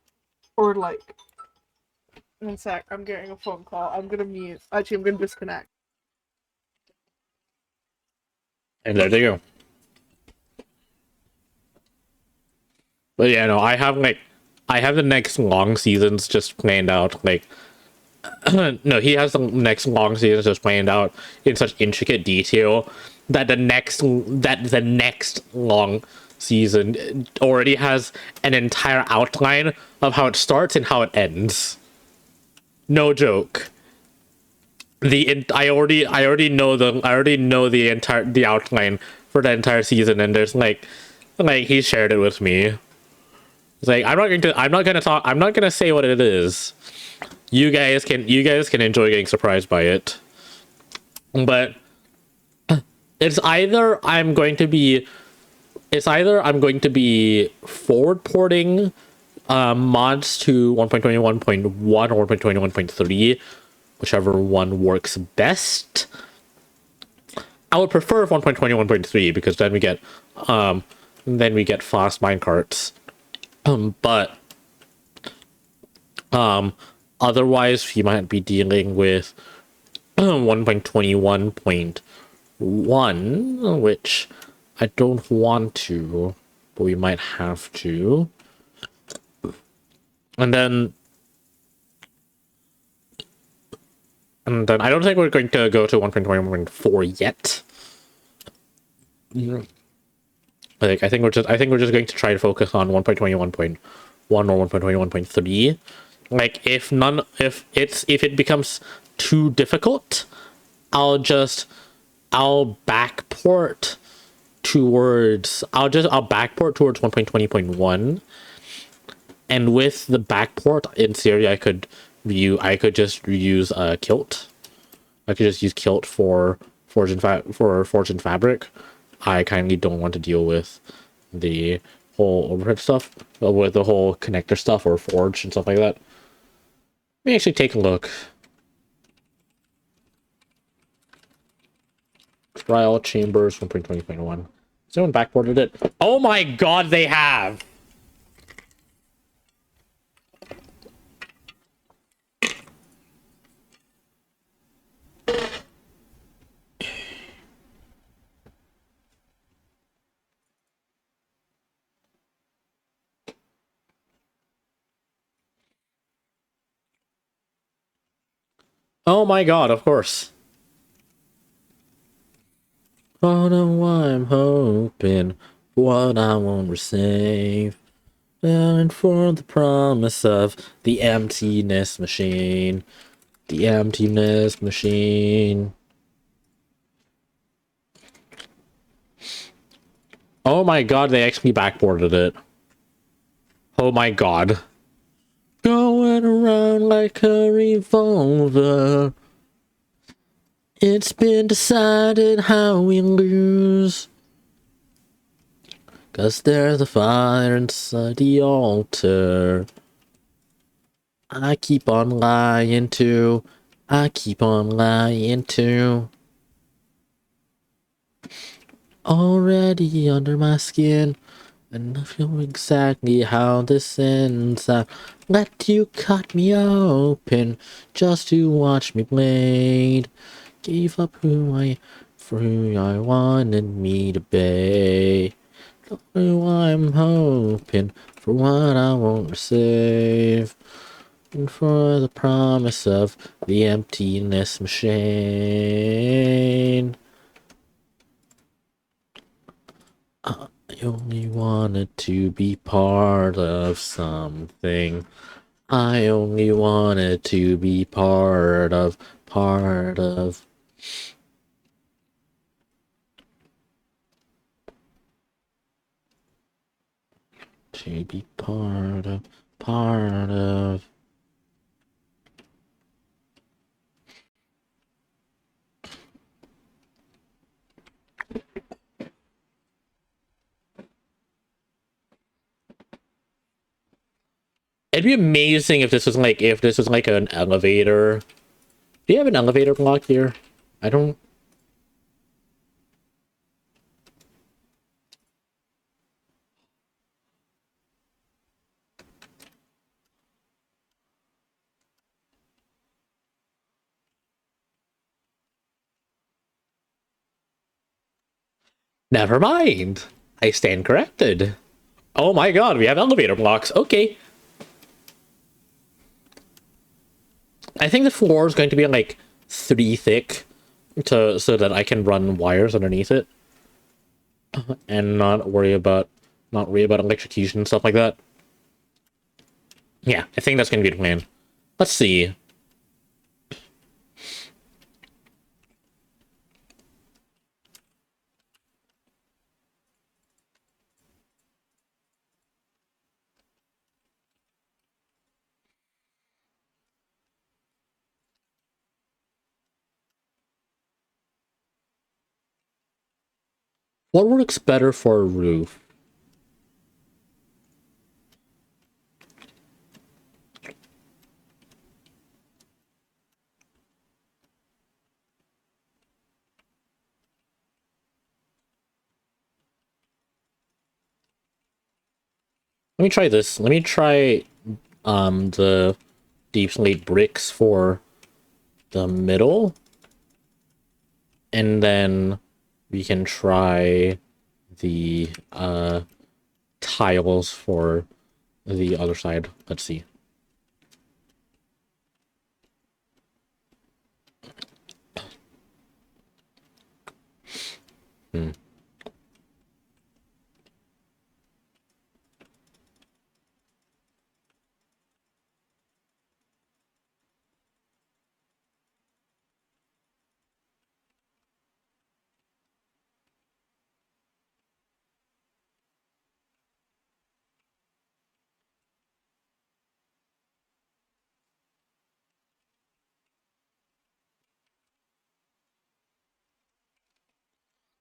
or like, one sec, I'm getting a phone call. I'm gonna mute. Actually, I'm gonna disconnect. And there they go. But yeah, no, I have the next long seasons just planned out. Like, no, he has the next long seasons just planned out in such intricate detail that the next long season already has an entire outline of how it starts and how it ends. No joke. I already know the outline for the entire season, and there's like he shared it with me. It's like I'm not gonna say what it is. You guys can enjoy getting surprised by it. But it's either I'm going to be forward porting mods to 1.21.1 or 1.21.3, whichever one works best. I would prefer 1.21.3 because then we get fast minecarts. But otherwise we might be dealing with 1.21.1, which I don't want to, but we might have to. And then I don't think we're going to go to 1.21.4 yet. Like, I think we're just going to try to focus on 1.21.1 or 1.21.3. Like, if it becomes too difficult, I'll backport towards 1.20.1. And with the backport, in theory, I could just reuse Kilt. I could just use Kilt for Forge and Fabric. I kindly don't want to deal with the whole overhead stuff, with the whole connector stuff or Forge and stuff like that. Let me actually take a look. Trial Chambers 1.20.1. Someone backported it. Oh my god, they have! Oh my god, of course. Oh no, I'm hoping for what I won't receive. And for the promise of the emptiness machine. The emptiness machine. Oh my god, they actually backboarded it. Oh my god. Going around like a revolver. It's been decided how we lose. 'Cause there's a fire inside the altar. I keep on lying to. I keep on lying to. Already under my skin. And I feel exactly how this ends. I let you cut me open just to watch me bleed. Gave up who I for who I wanted me to be. Don't know I'm hoping for what I won't receive. And for the promise of the emptiness machine. I only wanted to be part of something. I only wanted to be part of. To be part of. It'd be amazing if this was like an elevator. Do you have an elevator block here? I don't. Never mind. I stand corrected. Oh my god, we have elevator blocks. Okay. I think the floor is going to be like 3 thick so that I can run wires underneath it and not worry about electrocution and stuff like that. Yeah, I think that's going to be the plan. Let's see. What works better for a roof? Let me try this. Let me try the deep slate bricks for the middle. And then we can try the tiles for the other side. Let's see.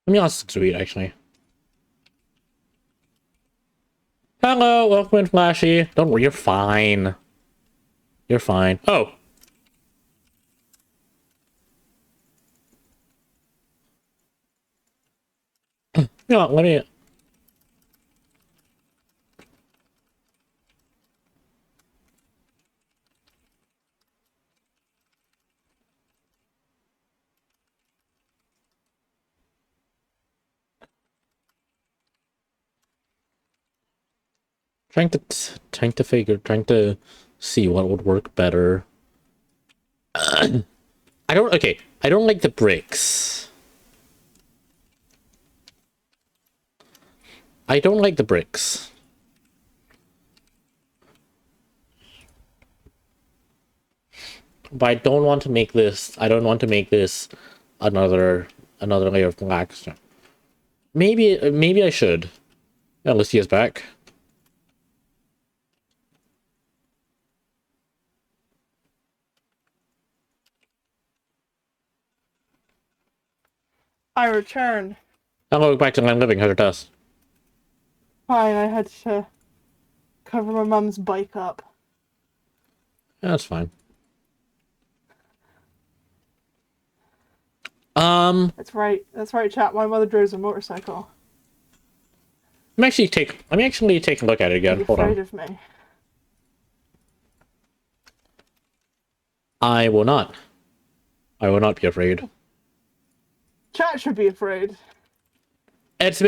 Let me ask Sweet, actually. Hello, welcome in, Flashy. Don't worry, you're fine. You're fine. Oh. Yeah, let me... trying to see what would work better. I don't. Okay, I don't like the bricks. I don't like the bricks. But I don't want to make this. I don't want to make this another layer of black. Maybe I should. Yeah, Lucia's back. I returned. Hello, back to Land Living. How's your test? Fine, I had to cover my mum's bike up. Yeah, that's fine. That's right, chat. My mother drives a motorcycle. Let me actually take a look at it again. Be Hold afraid on. of me. I will not. I will not be afraid. Chat should be afraid. It's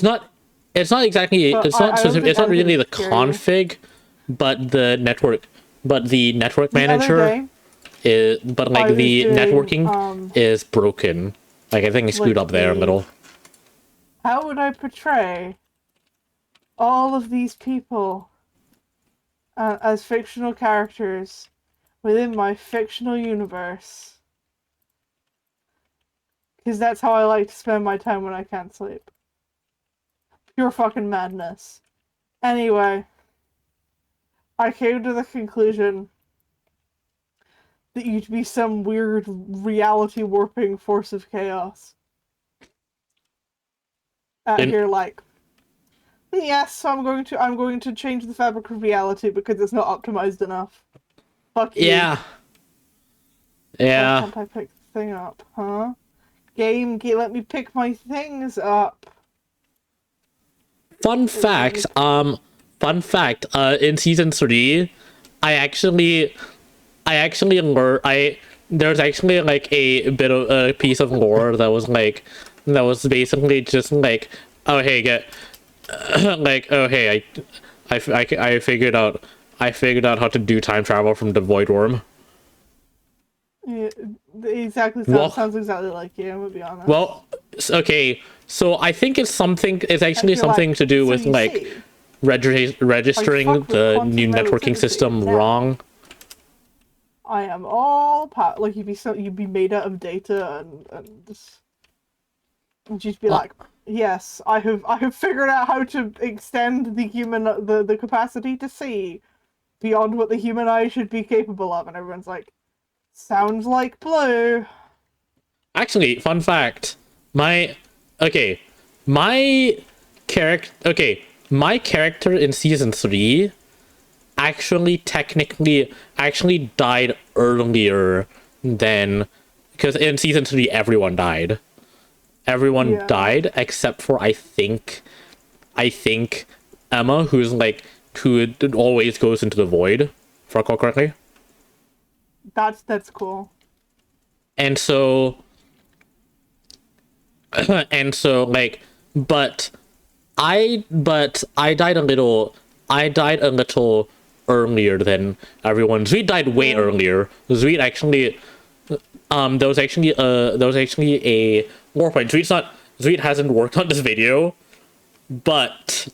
not exactly. But It's not I don't specific. think It's not really anything the would scare you. config, but the network. But the network The other manager day, is. But I like was the doing, networking is broken. Like I think I screwed like up there a the- little. How would I portray all of these people as fictional characters within my fictional universe? Because that's how I like to spend my time when I can't sleep. Pure fucking madness. Anyway, I came to the conclusion that you'd be some weird reality warping force of chaos. You're like, yes, I'm going to change the fabric of reality because it's not optimized enough. Fuck you. Yeah. Why Yeah. can't I pick the thing up, huh? Game, let me pick my things up. Fun fact. In season 3, I actually learned. There's actually like a bit of a piece of lore that was basically just like, oh hey, like, oh hey, I figured out how to do time travel from the Void Worm. Yeah, sounds exactly like you, I'm gonna be honest. Well, okay, so I think it's actually you're something like, to do so with you like see, registering with the quantum new networking relativity system now. wrong. I am all like you'd be made out of data and you'd be like, yes, I have figured out how to extend the capacity to see beyond what the human eye should be capable of, and everyone's like, sounds like Blue. Actually, fun fact, my character in season 3 actually died earlier than, because in season 3 everyone died. Everyone died except for I think Emma, who always goes into the void, if I recall correctly. That's cool. And so like, but I died a little earlier than everyone. Zweet died way earlier. Zweet actually there was actually a lore point. Zweet hasn't worked on this video, but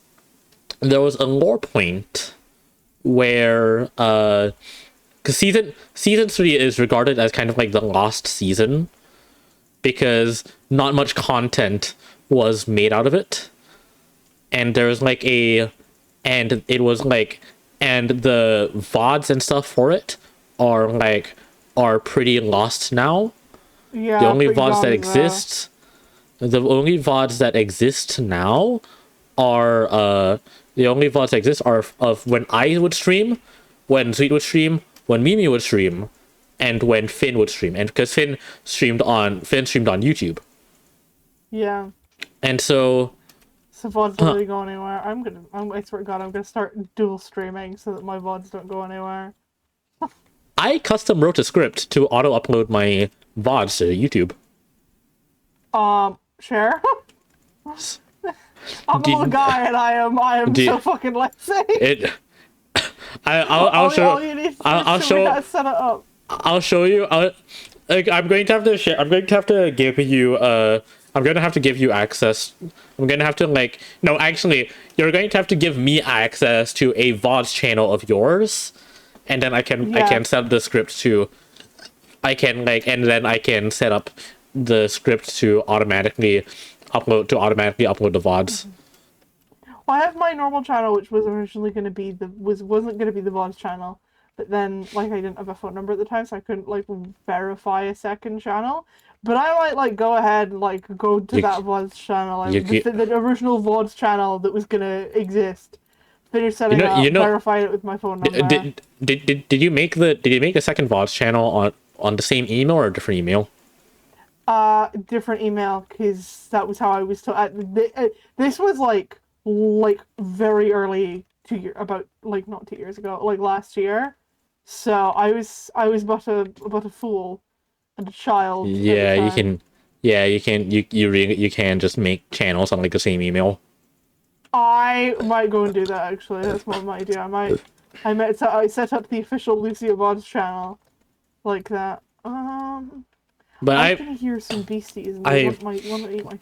there was a lore point where because season 3 is regarded as kind of like the lost season because not much content was made out of it, and there was like and the VODs and stuff for it are pretty lost now. Yeah. The only VODs that exist now are of when I would stream, when Sweet would stream, when Mimi would stream, and when Finn would stream. And because Finn streamed on YouTube. Yeah. And so VODs don't really go anywhere. I swear to God, I'm gonna start dual streaming so that my VODs don't go anywhere. I custom wrote a script to auto upload my VODs to YouTube. Share. I'm a little guy and I am so fucking lazy. I'll show you. like I'm going to have to share. I'm going to have to give you I'm going to have to give you access. I'm going to have to like no, actually, you're going to have to give me access to a VODs channel of yours, and then I can set up the script to. And then I can set up the script to automatically upload the VODs. Well, I have my normal channel, which was originally going to be wasn't going to be the VODs channel, but then like I didn't have a phone number at the time, so I couldn't like verify a second channel. But I might like go ahead and like go to that VODs channel, like, the original VODs channel that was gonna exist. Finish setting up, verify it with my phone number. Did you make a second VODs channel on the same email or a different email? Different email, because that was how I was told. This was like very early about like not 2 years ago, like last year. So I was but a fool and a child. Yeah, you can. Yeah, you can just make channels on like the same email. I might go and do that actually. That's what I might do. I set up the official Lucia VODs channel like that. But I can hear some beasties. And want to eat my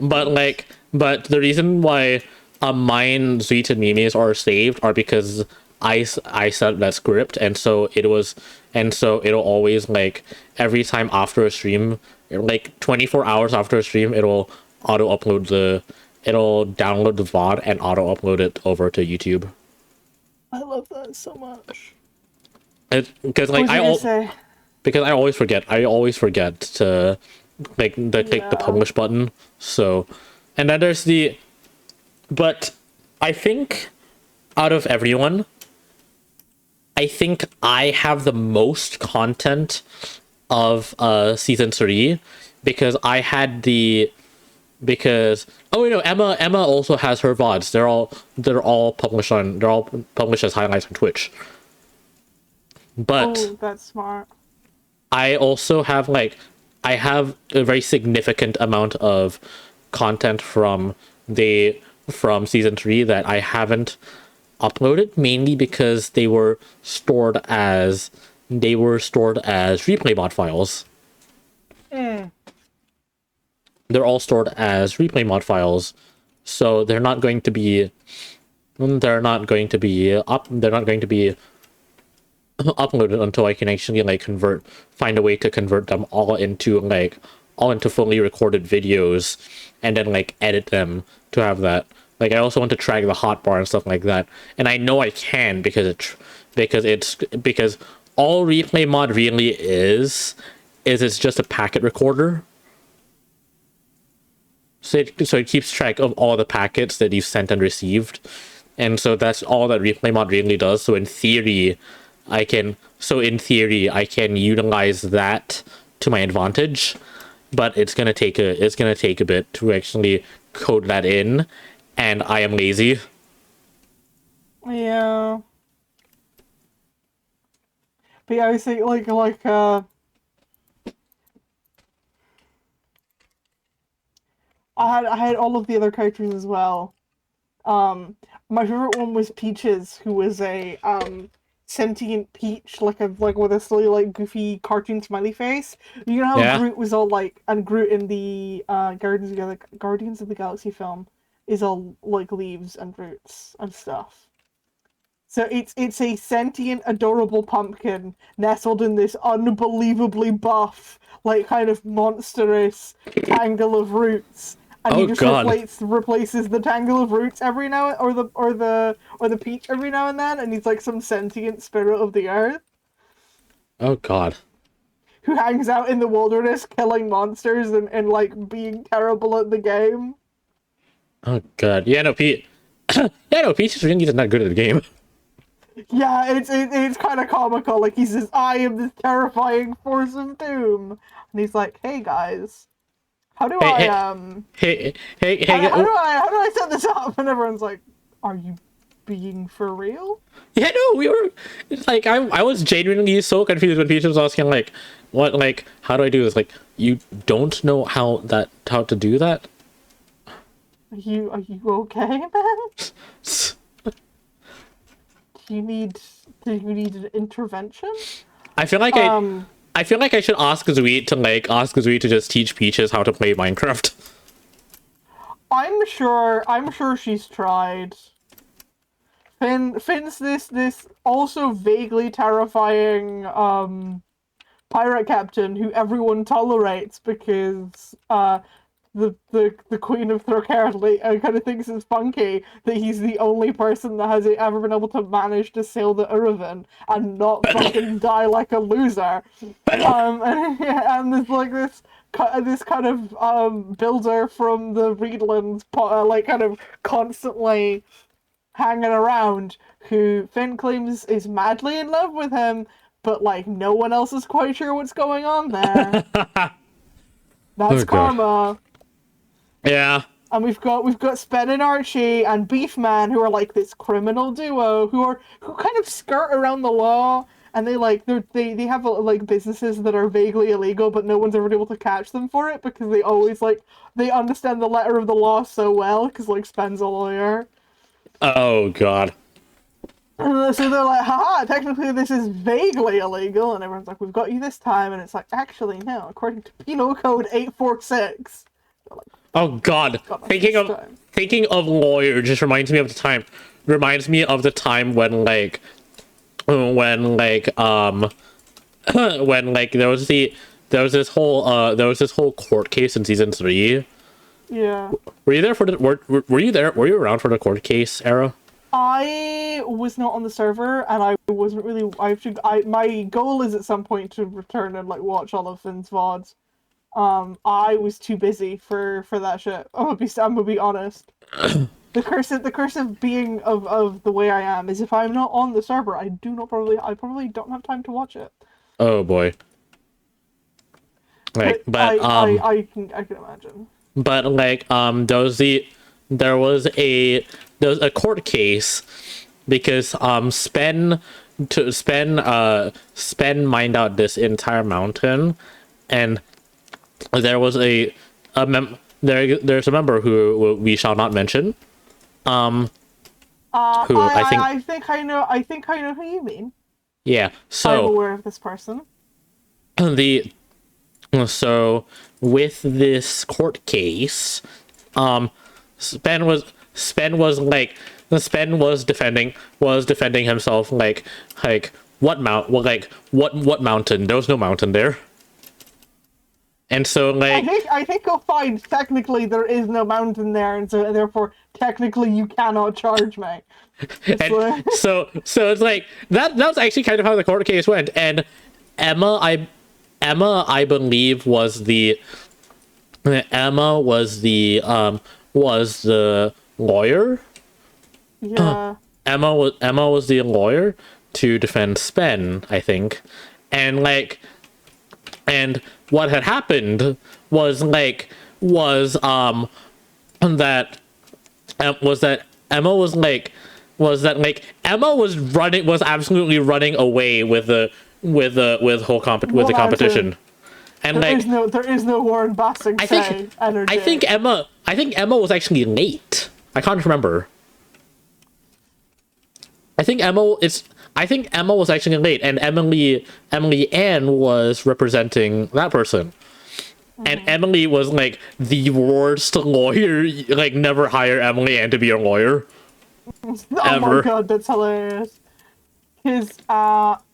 but the reason why mine Sweet and Mimis are saved are because I set up that script, and so it'll always like every time after a stream, like 24 hours after a stream, it'll it'll download the VOD and auto upload it over to YouTube. I love that so much. Because like because I always forget to click the publish button. So, and then there's but I think out of everyone, I think I have the most content of season 3 because I had oh wait, no, Emma also has her VODs. They're all published as highlights on Twitch. But that's smart. I also have I have a very significant amount of content from season 3 that I haven't uploaded, mainly because they were stored as replay mod files. They're all stored as replay mod files, so they're not going to be uploaded until I can actually find a way to convert them all into fully recorded videos, and then edit them to have that. I also want to track the hotbar and stuff like that, and I know I can because all replay mod really is it's just a packet recorder. So it keeps track of all the packets that you've sent and received, and so that's all that replay mod really does. So in theory, I can utilize that to my advantage, but it's gonna take a bit to actually code that in, and I am lazy. Yeah. But yeah, I was thinking I had all of the other characters as well. My favorite one was Peaches, who was a sentient peach, with a silly goofy cartoon smiley face. You know how Groot was all and Groot in the Guardians of the Galaxy film is all leaves and roots and stuff. So it's a sentient, adorable pumpkin nestled in this unbelievably buff, kind of monstrous tangle of roots. And he just replaces the tangle of roots every now or the peach every now and then, and he's some sentient spirit of the earth. Oh god. Who hangs out in the wilderness killing monsters and being terrible at the game. Oh god. Yeah, no, Peach is really not good at the game. Yeah, it's kind of comical. He says, "I am this terrifying force of doom," and he's like, "Hey guys. How do I set this up?" And everyone's like, "Are you being for real?" Yeah, no, we were I was genuinely so confused when Peach was asking what how do I do this? You don't know how to do that? Are you okay, man? Do you need an intervention? I feel like I feel like I should ask Zui to just teach Peaches how to play Minecraft. I'm sure she's tried. Finn's this also vaguely terrifying pirate captain who everyone tolerates because the Queen of Thurkarth kind of thinks it's funky that he's the only person that has ever been able to manage to sail the Uravan and not fucking die like a loser. And there's like this kind of builder from the Reedlands, like kind of constantly hanging around, who Finn claims is madly in love with him, but like no one else is quite sure what's going on there. That's Oh, God. karma. Yeah. And we've got Spen and Archie and Beefman, who are like this criminal duo who kind of skirt around the law, and they have like businesses that are vaguely illegal, but no one's ever been able to catch them for it because they always they understand the letter of the law so well because like Spen's a lawyer. Oh, God. So they're like, haha, technically this is vaguely illegal, and everyone's like, we've got you this time, and it's like, actually no, according to Penal Code 846. Oh, God. Got us Thinking this of time. thinking of lawyer just reminds me of the time. Reminds me of the time when when there was this whole court case in season 3. Yeah. Were you there for the were you around for the court case era? I was not on the server, and I wasn't really. My goal is at some point to return and like watch all of Finn's VODs. I was too busy for that shit. I'm gonna be honest. The curse of being of the way I am is if I'm not on the server, I probably don't have time to watch it. Oh, boy. Like, but I can imagine. But like there was a court case because Spen mined out this entire mountain, and there was there's a member who we shall not mention, who I think I know who you mean. yeah, I'm so aware of this person. So with this court case, Spen was defending himself like what mountain? There was no mountain there. And so like I think you'll find technically there is no mountain there, and so therefore technically you cannot charge me. and so it's like that was actually kind of how the court case went. And Emma I believe was the lawyer. Yeah. Emma was the lawyer to defend Spen, I think. And what had happened was that Emma was absolutely running away with the competition. And there is no Warren Bassing energy. I think Emma was actually late. I can't remember. I think Emma was actually late, and Emily Ann was representing that person. And Emily was like the worst lawyer. Like, never hire Emily Ann to be a lawyer. Oh ever. my god, that's hilarious. Because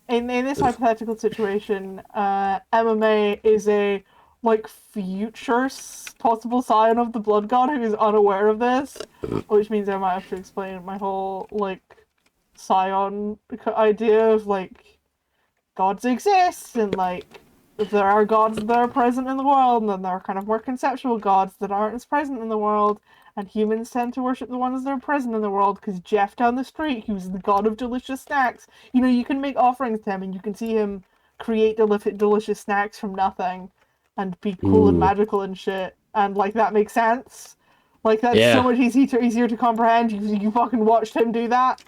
in this hypothetical situation, MMA is a like future possible scion of the blood god who is unaware of this, which means I might have to explain my whole like scion idea of like gods exist, and like there are gods that are present in the world, and then there are kind of more conceptual gods that aren't as present in the world, and humans tend to worship the ones that are present in the world because Jeff down the street, who's the god of delicious snacks, you know, you can make offerings to him and you can see him create delicious snacks from nothing and be cool and magical and shit, and like that makes sense. Like that's so much easier to comprehend. You fucking watched him do that.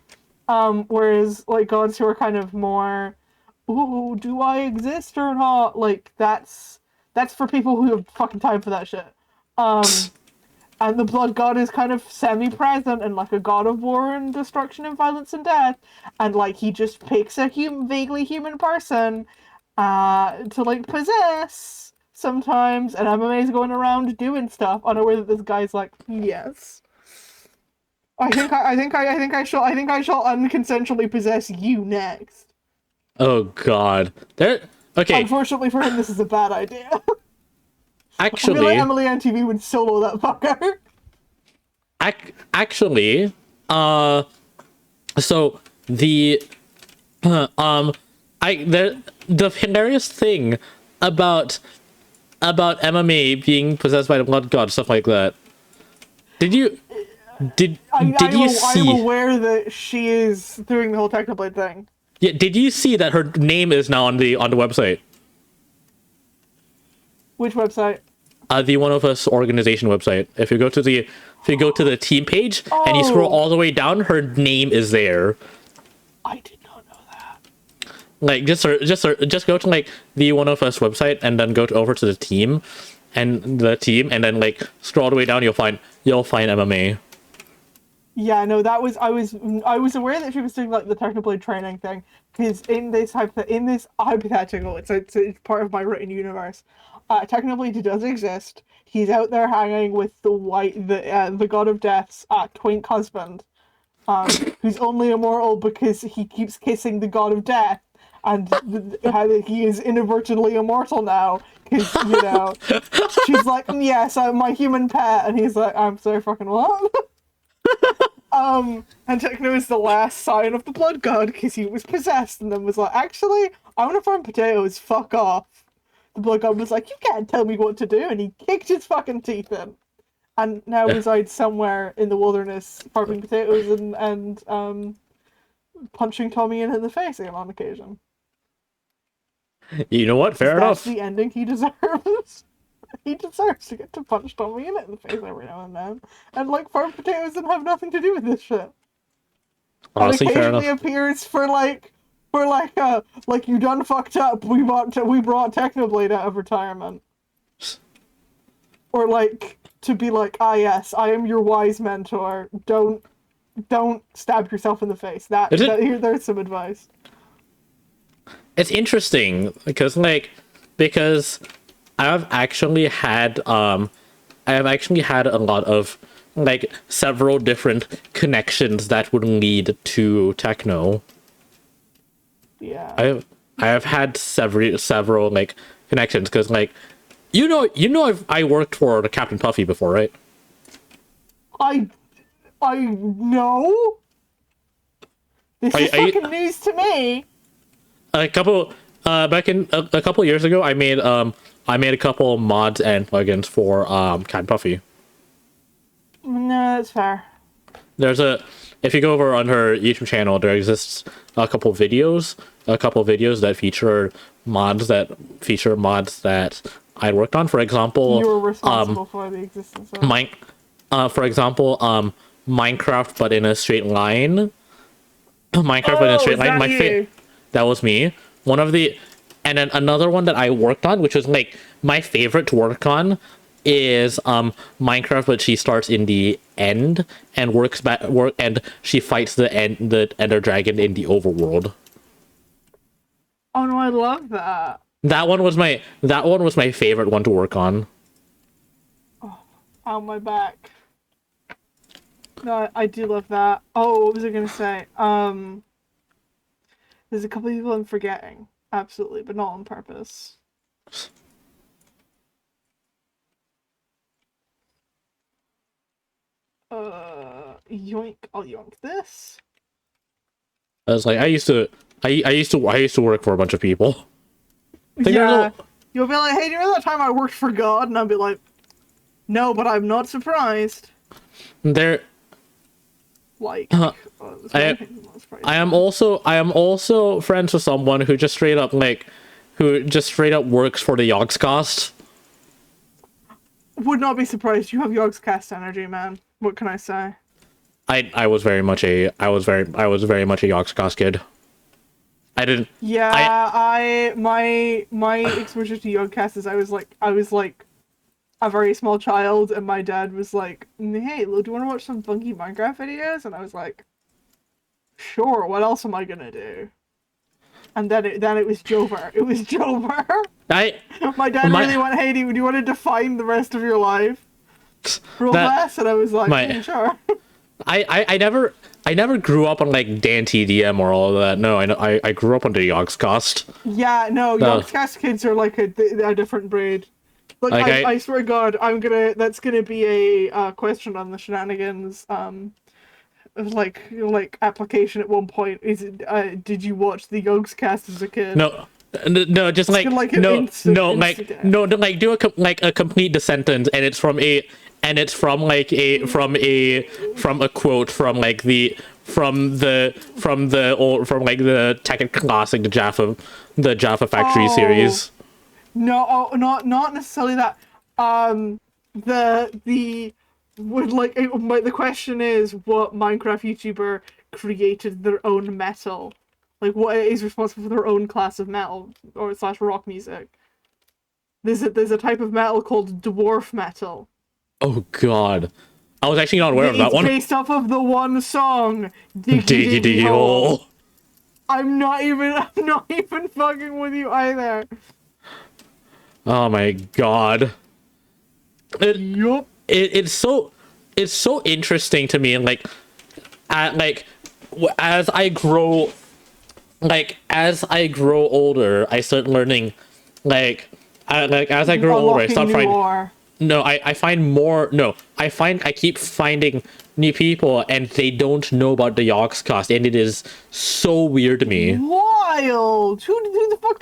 Whereas like gods who are kind of more, ooh, do I exist or not? Like that's for people who have fucking time for that shit. And the blood god is kind of semi-present and like a god of war and destruction and violence and death, and like he just picks a vaguely human person to like possess sometimes, and MMA's going around doing stuff unaware that this guy's like, yes. I think I shall unconsensually possess you next. Oh God. Okay. Unfortunately for him, this is a bad idea. I feel Actually, like Emily on TV would solo that fucker. actually, so the the hilarious thing about MMA being possessed by the blood god, stuff like that. Did you I'm see? aware that she is doing the whole Technoblade thing. Yeah, did you see that her name is now on the website? Which website? The One of Us organization website. If you go to the team page and you scroll all the way down, her name is there. I did not know that. Like just go to like the One of Us website and then over to the team, and then like scroll all the way down. You'll find MMA. Yeah, no, that was I was aware that she was doing like the Technoblade training thing, because in this hypothetical, it's part of my written universe. Technoblade does exist. He's out there hanging with the god of death's twink husband, who's only immortal because he keeps kissing the god of death, and he is inadvertently immortal now because she's like, yes, I'm my human pet, and he's like, I'm sorry, fucking what? And Techno is the last sign of the blood god because he was possessed and then was like, actually, I want to farm potatoes, fuck off. The blood god was like, you can't tell me what to do, and he kicked his fucking teeth in. And now resides somewhere in the wilderness farming potatoes and punching Tommy in the face on occasion. You know what? Fair enough. That's the ending he deserves. He deserves to get to punch Tommy in the face every now and then, and like farm potatoes and have nothing to do with this shit. Honestly, and fair enough. Appears for you done fucked up. We brought Technoblade out of retirement, or like to be like, yes, I am your wise mentor. Don't stab yourself in the face. There's some advice. It's interesting because I have actually had a lot of like several different connections that would lead to techno. Yeah. I have had several like connections because like I worked for the Captain Puffy before, right? I know. This is fucking news to me. A couple years ago, I made a couple mods and plugins for Captain Puffy. No, that's fair. If you go over on her YouTube channel, there exists a couple videos that feature mods that I worked on. For example, you were responsible for the existence of. For example, Minecraft, but in a straight line. Minecraft, but in a straight line. That was me. And then another one that I worked on, which was like my favorite to work on, is Minecraft, but she starts in the end and and she fights the Ender Dragon in the overworld. Oh no, I love that. That one was my favorite one to work on. Oh, ow, my back. No, I do love that. Oh, what was I gonna say? There's a couple of people I'm forgetting. Absolutely, but not on purpose. Yoink! I'll yoink this. I was like, I used to work for a bunch of people. Yeah, you'll be like, hey, do you know that time I worked for God? And I'll be like, no, but I'm not surprised. Like, I am also friends with someone who just straight up works for the Yogscast. Would not be surprised. You have Yogscast energy, man. What can I say? I was very much a Yogscast kid. I didn't. Yeah, my exposure to Yogscast is I was like a very small child, and my dad was like, hey, do you want to watch some funky Minecraft videos? And I was like, sure, what else am I gonna do? and then it was Jover. It was Jover. My dad really went, hey, do you want to define the rest of your life real fast? And I was like, sure. I never grew up on like Dan TDM or all of that. No, I grew up on the Yogscast. Yeah, no, Yogscast kids are like a different breed. Like, I swear to God, that's gonna be a question on the Shenanigans like application at one point. Is it did you watch the Yogscast as a kid? No, just like do a complete the sentence, and it's from a quote from like the Tekken Classic, the Jaffa Factory series. No, not necessarily that. The question is, what Minecraft YouTuber created their own metal? Like, what is responsible for their own class of metal or / rock music? There's a type of metal called dwarf metal. Oh God, I was actually not aware of that one. It's based off of the one song, Diggy Diggy Hole. I'm not even fucking with you either. Oh my God. It's so interesting to me, and as I grow older, I start learning, as I grow older, I start finding. No, I keep finding new people, and they don't know about the Yogscast, and it is so weird to me. Wild! Who the fuck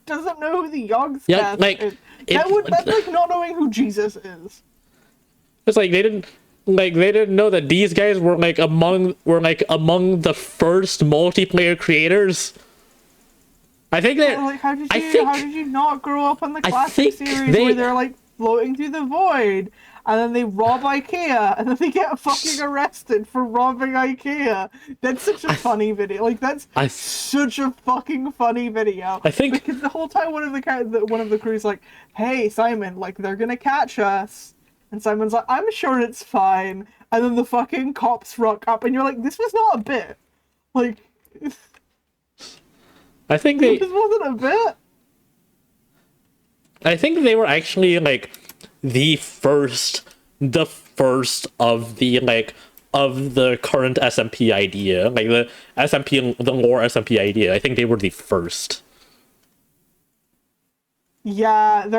doesn't know who the Yogscast is? That's like not knowing who Jesus is. It's like they didn't know that these guys were among the first multiplayer creators. I think that how did you not grow up on the classic series where they're like floating through the void, and then they rob IKEA, and then they get fucking arrested for robbing IKEA? That's such a funny video. Like, that's such a fucking funny video. I think because the whole time one of the crew's like, "Hey Simon, like they're gonna catch us," and Simon's like, "I'm sure it's fine." And then the fucking cops rock up, and you're like, "This was not a bit." Like, I think this wasn't a bit. I think they were actually like the first of the of the current SMP idea, like the lore SMP idea. I think they were the first. Yeah, they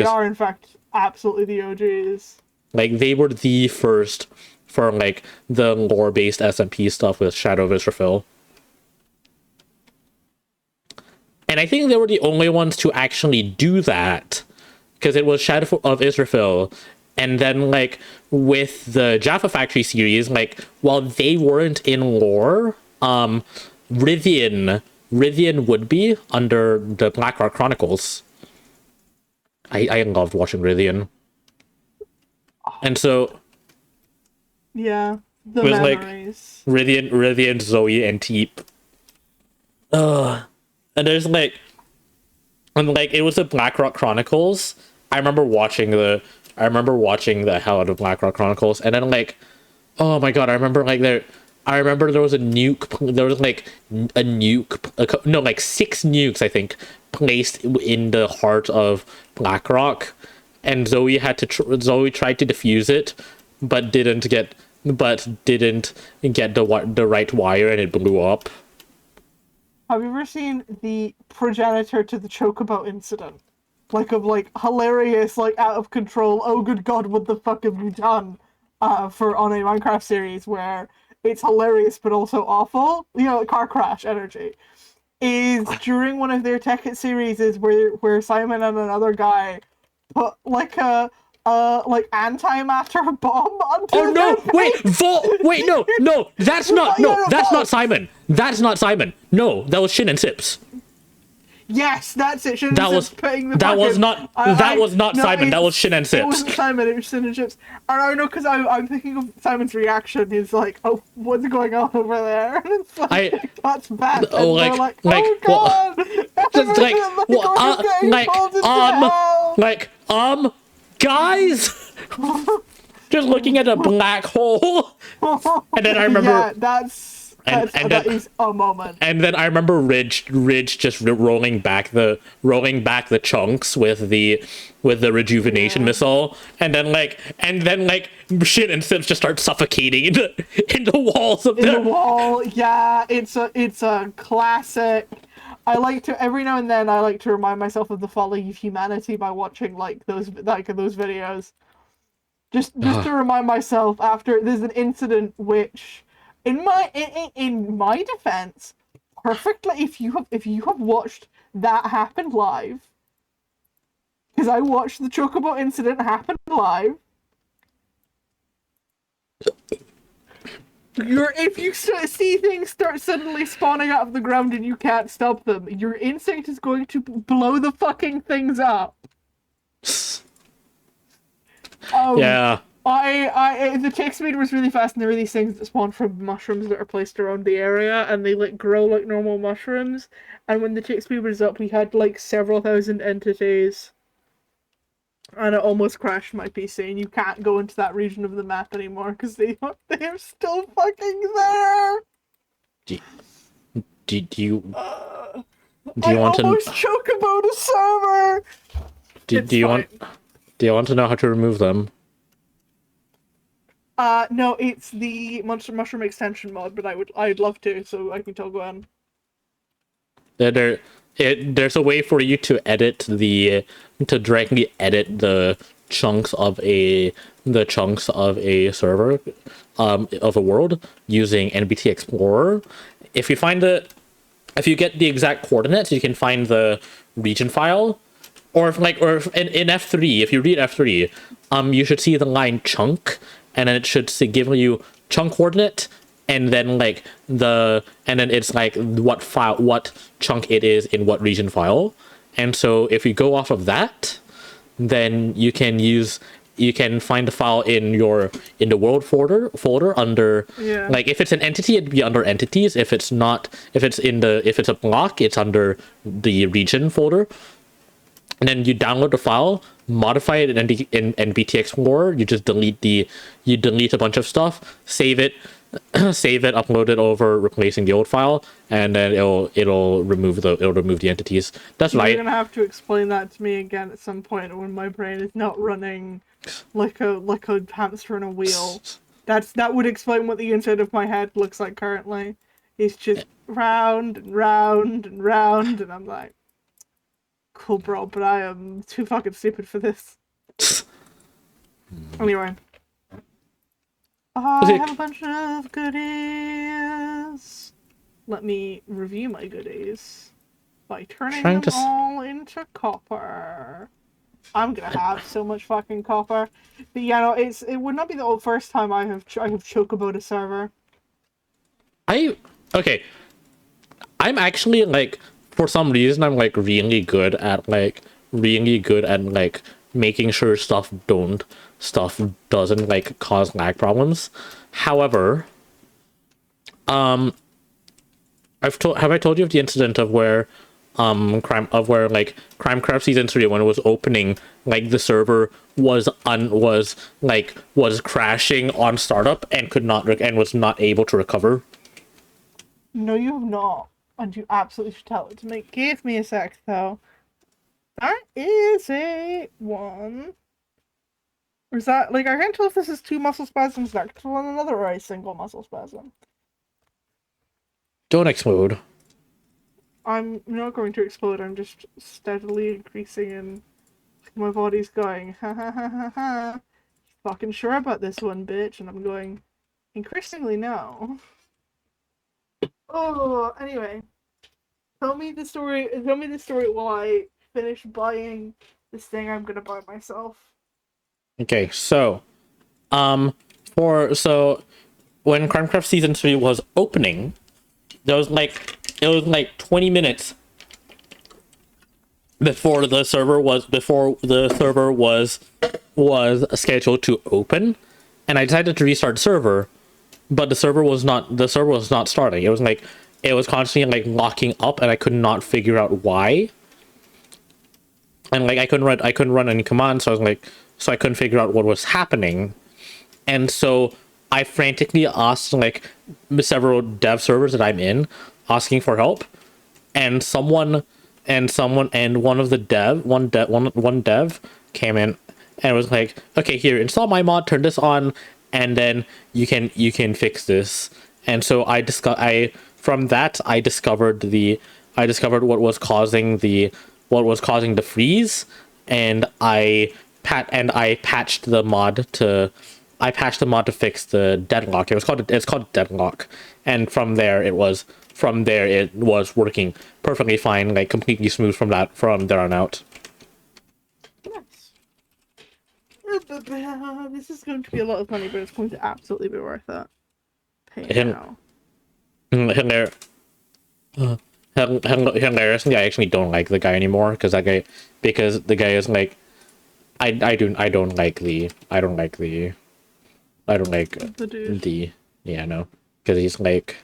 are in fact absolutely the OGs. Like, they were the first for like the lore based SMP stuff with Shadow of Israfel. And I think they were the only ones to actually do that, because it was Shadow of Israfel, and then like with the Jaffa Factory series, like while they weren't in lore, Rythian would be under the Blackrock Chronicles. I loved watching Rythian, and so yeah, the memories. Like Rythian, Zoe, and Teep. And there's it was the Blackrock Chronicles. I remember watching the hell out of Blackrock Chronicles, and then oh my God, I remember there was a nuke. There was like a nuke. No, like 6 nukes, I think, placed in the heart of Blackrock, and Zoe tried to defuse it, but didn't get the right wire, and it blew up. Have you ever seen the progenitor to the Chocobo incident? Hilarious, out of control, oh good God, what the fuck have you done? On a Minecraft series where it's hilarious but also awful. Car crash energy. Is during one of their Tekken series where Simon and another guy put a antimatter bomb onto no, that's not Simon. That's not Simon. No, that was Shin and Sips. Yes, that's it. Shin that and was Sips putting that was not Simon. That was Shin and Sips. It wasn't Simon. It was Shin and Sips. And I know, because I'm thinking of Simon's reaction. He's like, "Oh, what's going on over there?" And it's that's bad. Oh, God. Just guys, just looking at a black hole. And then I remember, That is a moment. And then I remember Ridge just rolling back the chunks with the rejuvenation missile, and then shit and Sims just start suffocating in the walls of the wall. Yeah, it's a classic. I like to every now and then I like to remind myself of the folly of humanity by watching those videos. Just to remind myself after there's an incident which, in my defense, perfectly if you have watched that happen live, because I watched the Chocobo incident happen live. If you see things start suddenly spawning out of the ground and you can't stop them, your instinct is going to blow the fucking things up. Yeah. The tick speed was really fast, and there were these things that spawn from mushrooms that are placed around the area, and they grow like normal mushrooms. And when the tick speed was up, we had several thousand entities, and it almost crashed my PC. And you can't go into that region of the map anymore because they're still fucking there. Do you I want to almost chocobo the server? do you want to know how to remove them? No, it's the Monster Mushroom extension mod, but I'd love to, so I can tell Gwen. There's a way for you to directly edit the chunks of a server, of a world using NBT Explorer. If you get the exact coordinates, you can find the region file, or if in F3, if you read F3, you should see the line chunk, and then it should give you chunk coordinate, and then it's what chunk it is in what region file. And so if you go off of that, then you can find the file in the world folder under, if it's an entity, it'd be under entities. If it's a block, it's under the region folder. And then you download the file, modify it in NBT Explorer. You just delete a bunch of stuff, save it, upload it over, replacing the old file, and then it'll remove the entities. That's right. You're gonna have to explain that to me again at some point when my brain is not running like a hamster in a wheel. That would explain what the inside of my head looks like currently. It's just round and round and round, and I'm like, cool, bro, but I am too fucking stupid for this. Anyway. I have a bunch of goodies. Let me review my goodies by turning them all into copper. I'm gonna have so much fucking copper. But yeah, no, it would not be the first time I have chocoboed a server. Okay. I'm actually for some reason I'm really good at making sure stuff doesn't cause lag problems. However, have I told you of the incident of where Crimecraft Season 3, when it was opening, the server was crashing on startup and was not able to recover? No, you have not. And you absolutely should tell it to me. Give me a sec, though. That is a one. Or is that, I can't tell if this is two muscle spasms next to one another or a single muscle spasm. Don't explode. I'm not going to explode, I'm just steadily increasing and my body's going, ha ha ha ha ha. Fucking sure about this one, bitch. And I'm going, increasingly no. Oh, anyway. Tell me the story while I finish buying this thing I'm gonna buy myself. Okay, so when Crimecraft Season 3 was opening, it was 20 minutes before the server was scheduled to open, and I decided to restart the server, but the server was not starting. It was constantly locking up, and I could not figure out why. And I couldn't run any commands, so I couldn't figure out what was happening. And so I frantically asked like several dev servers that I'm in, asking for help, and one of the one dev came in and was like, okay, here, install my mod, turn this on, and then you can fix this. And so I from that I discovered what was causing the freeze, and I patched the mod to fix the deadlock. It's called deadlock, and from there it was working perfectly fine, like completely smooth from there on out. Nice. This is going to be a lot of money, but it's going to absolutely be worth it. Pay now. Hilariously, I actually don't like the guy anymore because the guy is like, I don't like the dude. yeah, no, because he's like,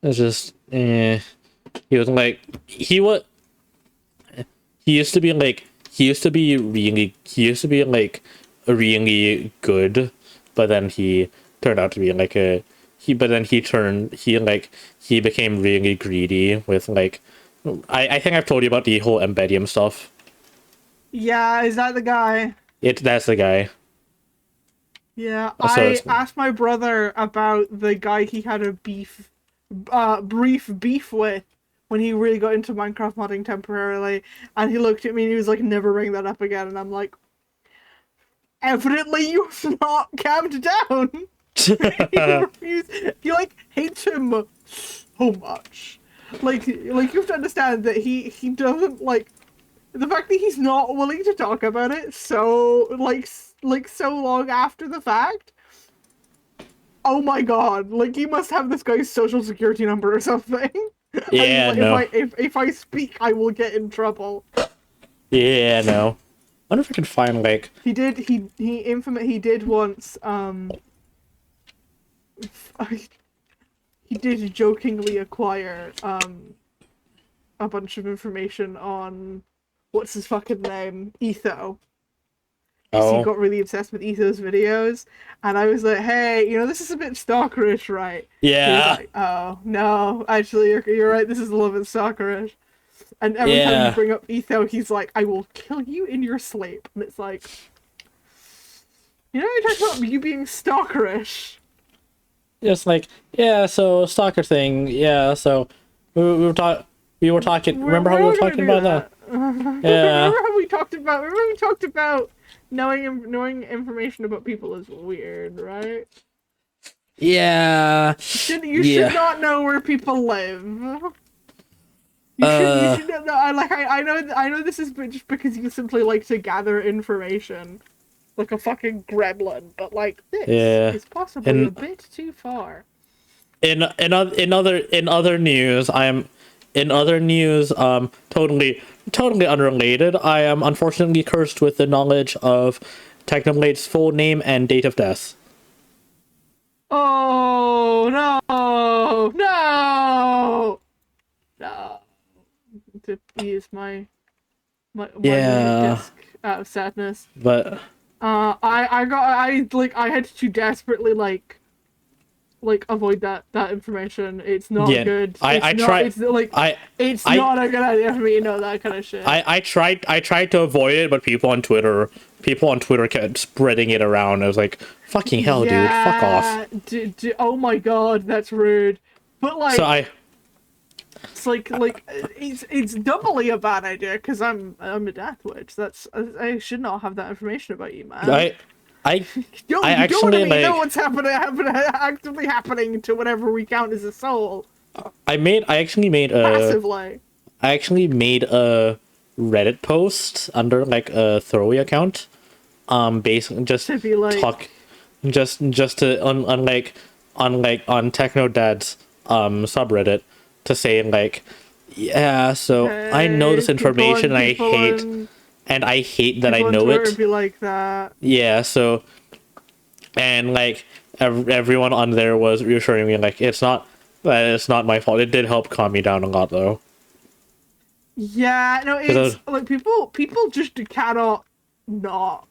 it's just he was like he used to be really good, but then he turned out to be like he became really greedy with like, I think I've told you about the whole embedium stuff. Yeah, is that the guy? That's the guy. Yeah, So I asked my brother about the guy he had a brief beef with when he really got into Minecraft modding temporarily, and he looked at me and he was like, never bring that up again, and I'm like, evidently you've not calmed down. You like hate him so much. Like you have to understand that he doesn't like the fact that he's not willing to talk about it so so long after the fact. Oh my god, like you must have this guy's social security number or something. Yeah, like, no. If I speak, I will get in trouble. Yeah, no. I wonder if I can find like he did once he did jokingly acquire a bunch of information on what's his fucking name, Etho. So he got really obsessed with Etho's videos, and I was like, hey, this is a bit stalkerish, right? Yeah. Like, oh no, actually you're right, this is a little bit stalkerish. And every time you bring up Etho, he's like, I will kill you in your sleep. And it's like, you talk about you being stalkerish. It's like, yeah, so stalker thing, yeah, so we were talking. Remember how we were talking about that? Yeah. Remember how we talked about knowing information about people is weird, right? Yeah. You should not know where people live. You should know. I know this is just because you simply like to gather information, like a fucking gremlin. But like this is possibly a bit too far. In other news, totally unrelated. I am unfortunately cursed with the knowledge of Technoblade's full name and date of death. Oh no! To use my disc out of sadness. But I had to desperately avoid that information. It's not good. It's not a good idea for me to know that kind of shit. I tried to avoid it, but people on Twitter kept spreading it around. I was like, fucking hell, dude, fuck off. Oh my god, that's rude. But like, so it's doubly a bad idea because I'm a death witch. I should not have that information about you, man. I don't actually know what's actively happening to whatever we count as a soul. I actually made a Reddit post under like a throwaway account, basically just to be like just to on Techno Dad's subreddit to say like, yeah, so I know this information and I hate that I know it. Be like that. Yeah, so, and like everyone on there was reassuring me like it's not my fault. It did help calm me down a lot though. Yeah, no, it's like people just cannot not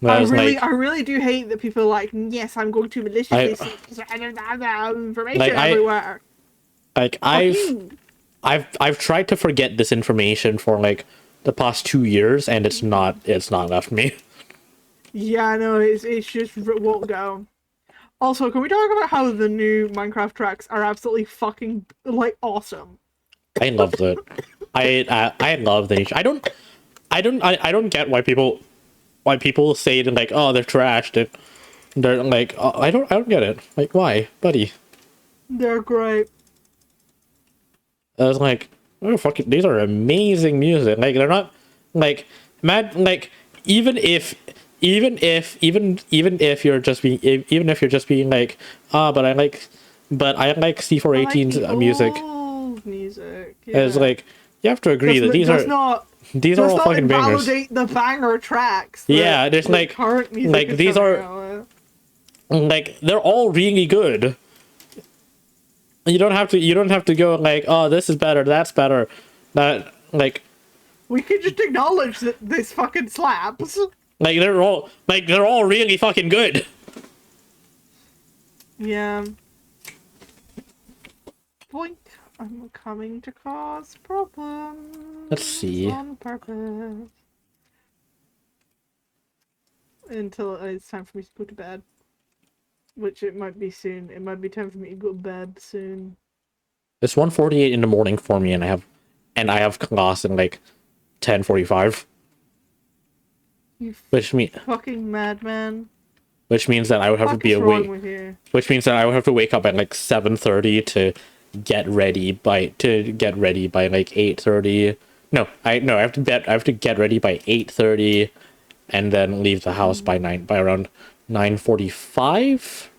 I was like, I really do hate that people are like, yes, I'm going to maliciously I see information like everywhere. like Fuck I've you. I've tried to forget this information for like the past 2 years, and it's not left me. Yeah, no, it's just won't go. Also, can we talk about how the new Minecraft tracks are absolutely fucking like awesome? I love it. I love the. I don't get why people say that like, oh, they're trash. They're like, oh, I don't get it. Like, why, buddy? They're great. I was like, oh, fucking, these are amazing music. Like, they're not like mad. Like, even if even if you're just being even if you're just being like, ah, but I like I like C418's the music. old music. It's Yeah. like you have to agree that these are Does all not fucking bangers. invalidate the banger tracks. Yeah, there's The like current music is these coming are out with. like they're all really good. You don't have to go like, oh, this is better, that's better. That like We can just acknowledge that this fucking slaps. they're all really fucking good. Yeah. Boink. I'm coming to cause problems. Let's see. On purpose. Until it's time for me to go to bed. Which it might be soon. It might be time for me to go to bed soon. It's 1:48 in the morning for me, and I have class in like 10:45. You Which fucking madman. means that I would have to What be is wrong awake. with you? Which means that I would have to wake up at like 7:30 to get ready by like 8:30. I have to get ready by 8:30 and then leave the house by around 9:45.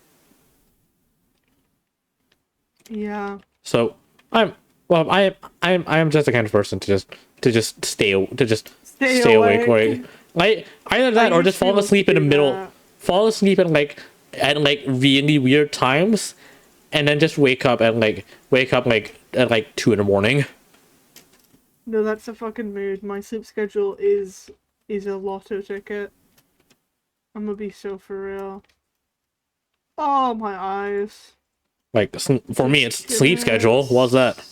Yeah. So I'm just the kind of person to just stay Stay awake, awake. like either that I or just fall usually asleep in the do middle, that. fall asleep at like really weird times, and then just wake up at like at like 2 in the morning. No, that's a fucking mood. My sleep schedule is a lotto ticket. I'm gonna be so for real. Oh, my eyes. Like for me, it's sleep schedule. What's that?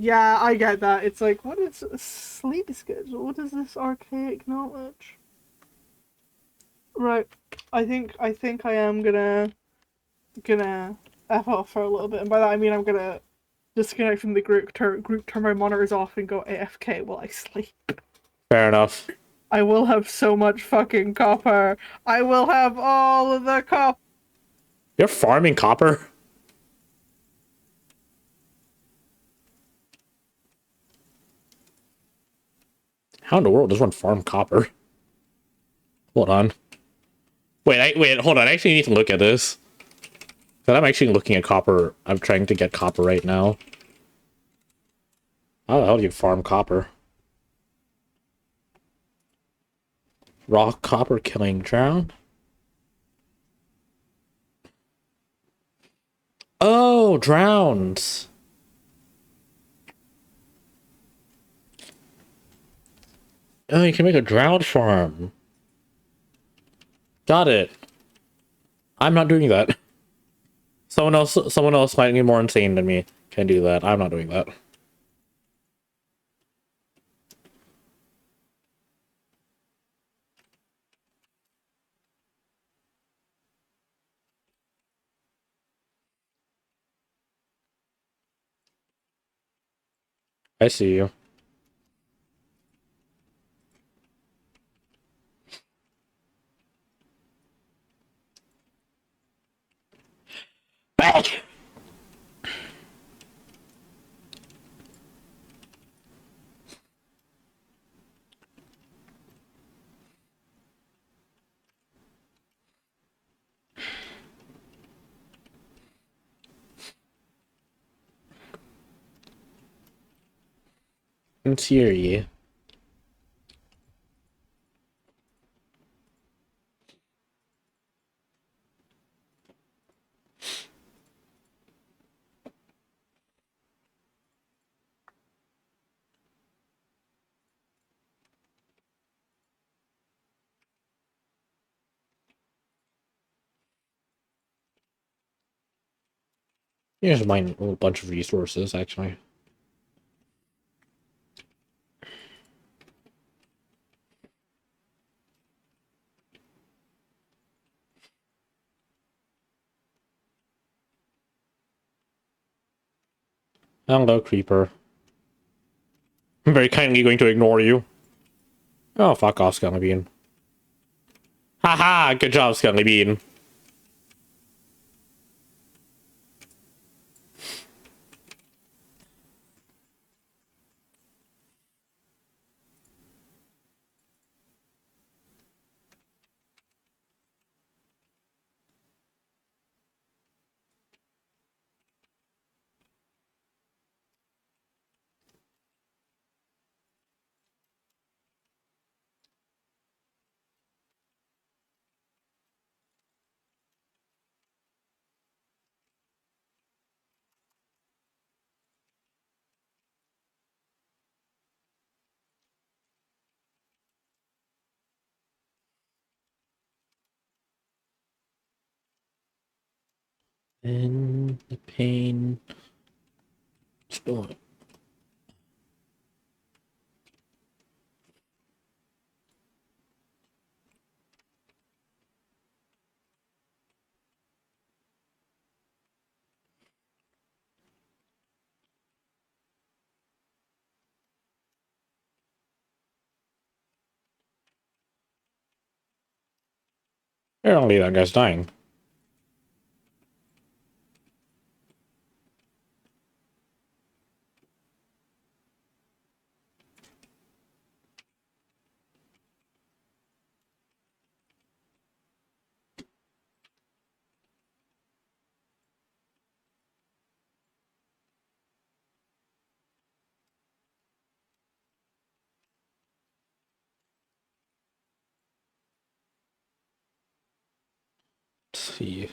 Yeah, I get that. It's like, what is a sleep schedule? What is this archaic knowledge? Right. I think I am gonna F off for a little bit, and by that I mean I'm gonna disconnect from the group, turn my monitors off, and go AFK while I sleep. Fair enough. I will have so much fucking copper. I will have all of the copper. You're farming copper. How in the world does one farm copper? Hold on. Wait, hold on. I actually need to look at this. But I'm actually looking at copper. I'm trying to get copper right now. How the hell do you farm copper? Raw copper killing drown? Oh, drowns. Oh, you can make a drown farm. Got it. I'm not doing that. Someone else slightly more insane than me can do that. I'm not doing that. I see you. Back! In theory. You just mine a bunch of resources, actually. Hello, creeper. I'm very kindly going to ignore you. Oh, fuck off, Skelly Bean. Haha, good job, Skelly Bean. In the pain. Store. Apparently that guy's dying. Let's see.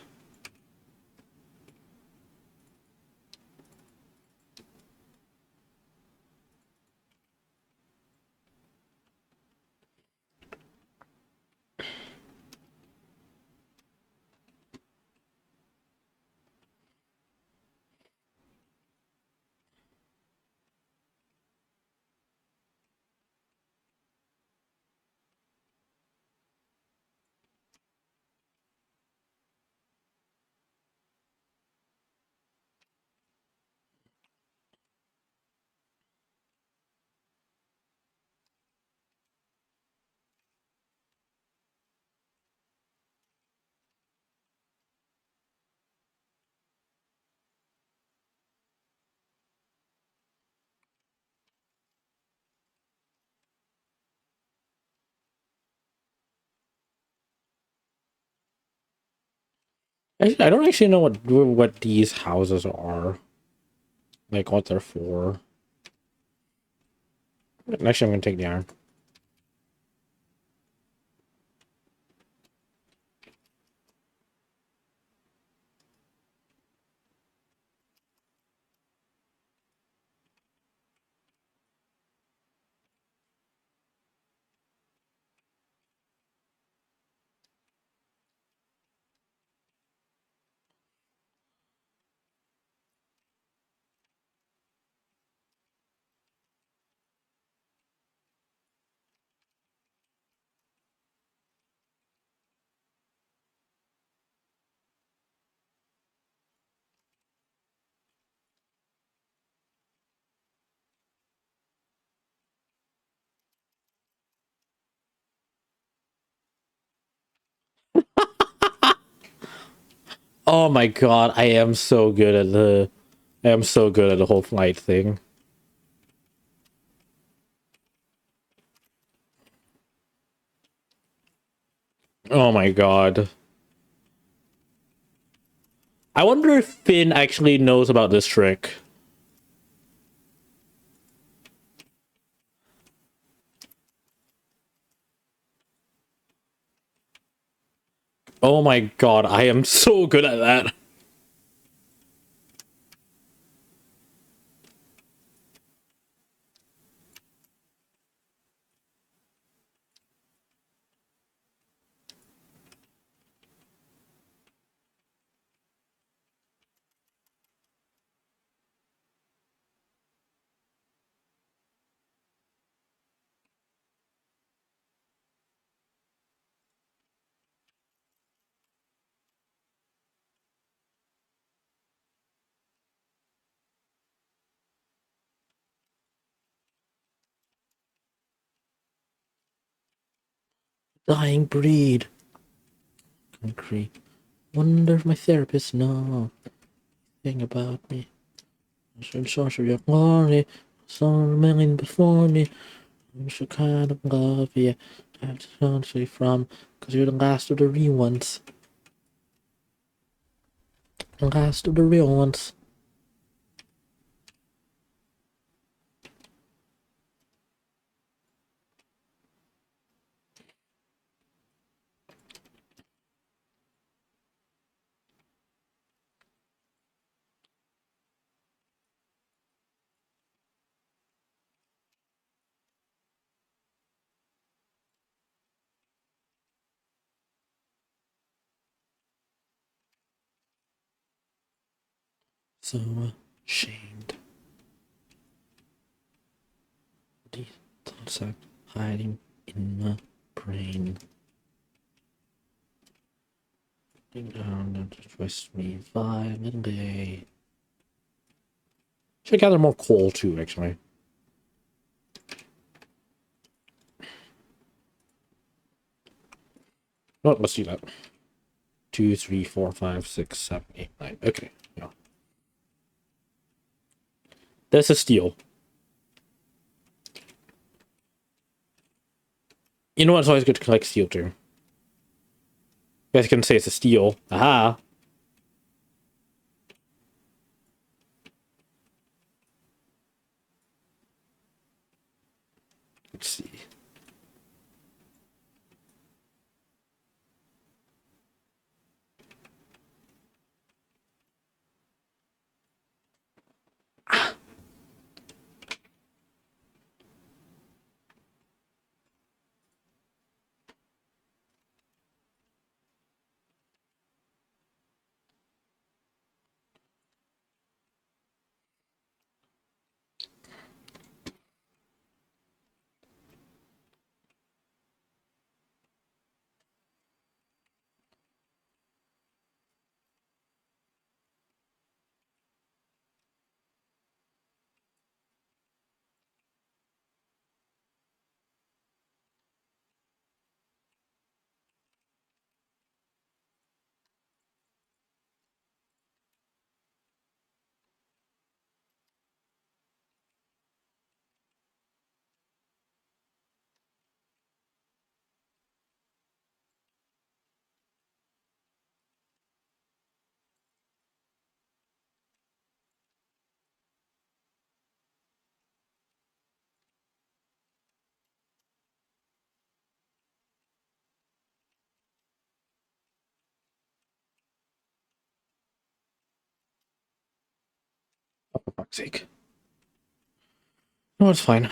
I don't actually know what these houses are. Like, what they're for. Actually, I'm gonna take the iron. Oh my god, I am so good at the whole flight thing. Oh my god. I wonder if Finn actually knows about this trick. Oh my god, I am so good at that. Dying breed. Concrete. Wonder if my therapist knows anything about me. I should source of your glory. So remain before me. I'm so kind of love you. I have to turn you from. Cause you're the last of the real ones. The last of the real ones. So ashamed. These thoughts are hiding in my brain. Down to twist me violently. Should gather more coal too, actually. No, let's do that. 2, 3, 4, 5, 6, 7, 8, 9. Okay, yeah. There's a steel. You know what? It's always good to collect steel too. You guys can say it's a steel. Aha! Let's see. Oh, for fuck's sake. No, it's fine.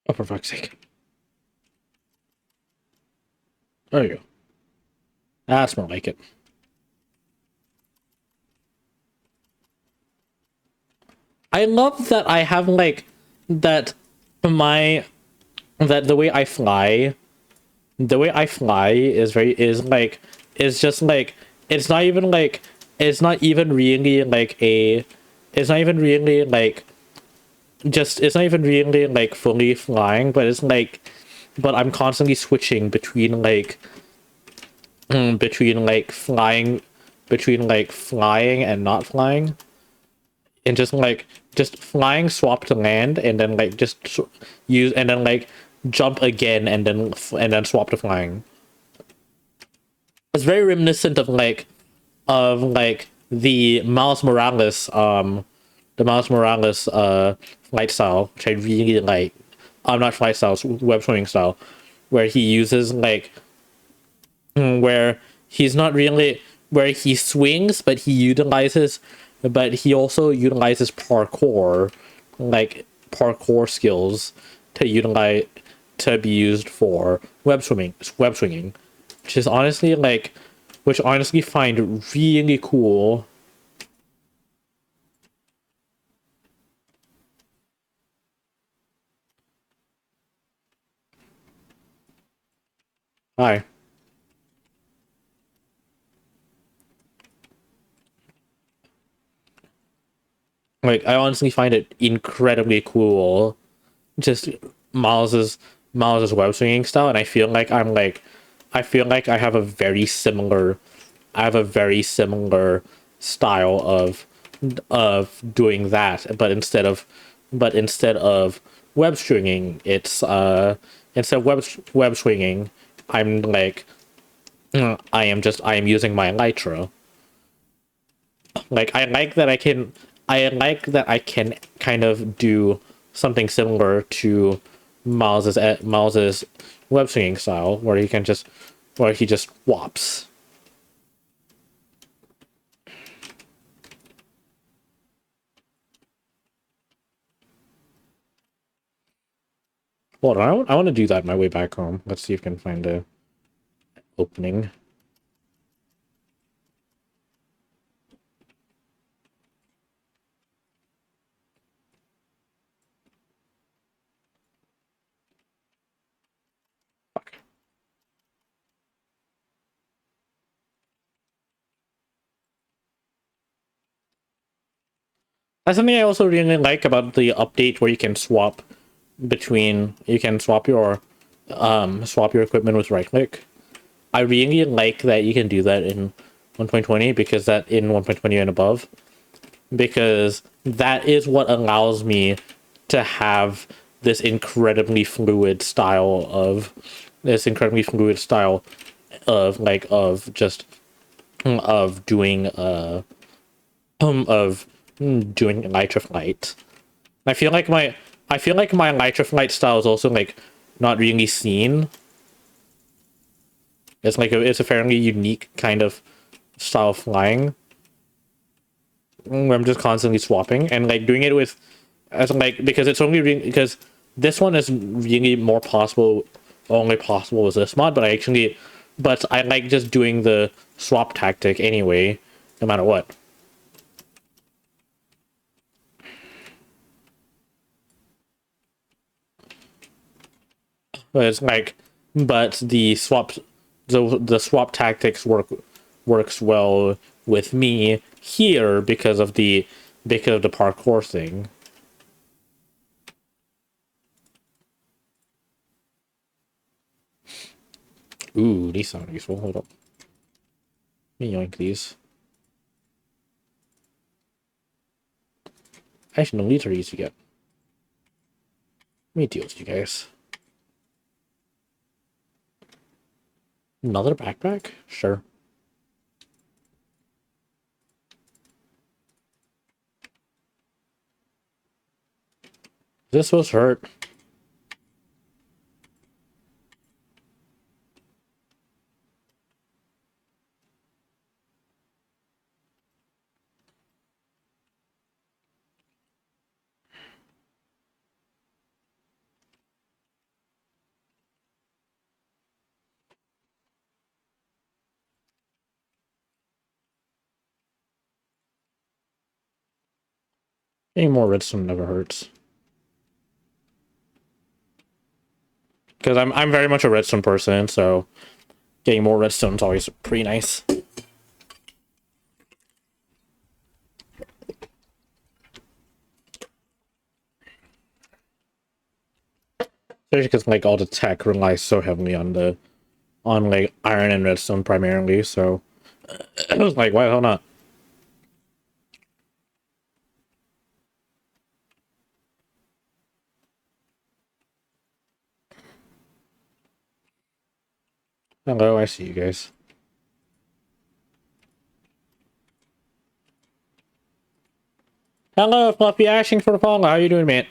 Oh, for fuck's sake. There you go. That's more like it. I love that I have like that my that the way I fly is like is just like it's not even like it's not even really like a it's not even really like just it's not even really like fully flying, but it's like but I'm constantly switching between like between like flying and not flying, and just flying, swap to land, and then like use and then like jump again, and then swap to flying. It's very reminiscent of like the Miles Morales flight style, which I really like. I'm not flight style, web swimming style, where he uses like where he's not really where he swings, but he also utilizes parkour skills to utilize to be used for web swinging, which is honestly like which I honestly find really cool. Hi. Like I honestly find it incredibly cool. Just Miles's Miles's web swinging style, and I feel like I have a very similar style of doing that, but instead of web swinging, it's instead of web swinging, I'm like I am using my elytra. Like I like that I can kind of do something similar to Miles's web swinging style, where he just swaps. Hold on, I want to do that on my way back home. Let's see if I can find a opening. Fuck. That's something I also really like about the update where you can swap your equipment with right click. I really like that you can do that in 1.20 because that in 1.20 and above, because that is what allows me to have this incredibly fluid style of like of doing of doing nitro flight. I feel like my nitro flight style is also like not really seen. It's a fairly unique kind of style of flying where I'm just constantly swapping and like doing it with as like because it's only really because this one is really more possible only possible with this mod, but I like just doing the swap tactic anyway, no matter what. But it's like but the swap tactics works well with me here because of the parkour thing. Ooh, these sound useful. Hold up. Let me yoink these. Actually, no, these are easy to get. Let me deal with you guys. Another backpack? Sure. This was hurt. Getting more redstone never hurts. Because I'm very much a redstone person, so getting more redstone is always pretty nice. Especially because like all the tech relies so heavily on like iron and redstone primarily, so I was like, why the hell not? Hello, I see you guys. Hello, Fluffy Ashing for the follow. How you doing, man?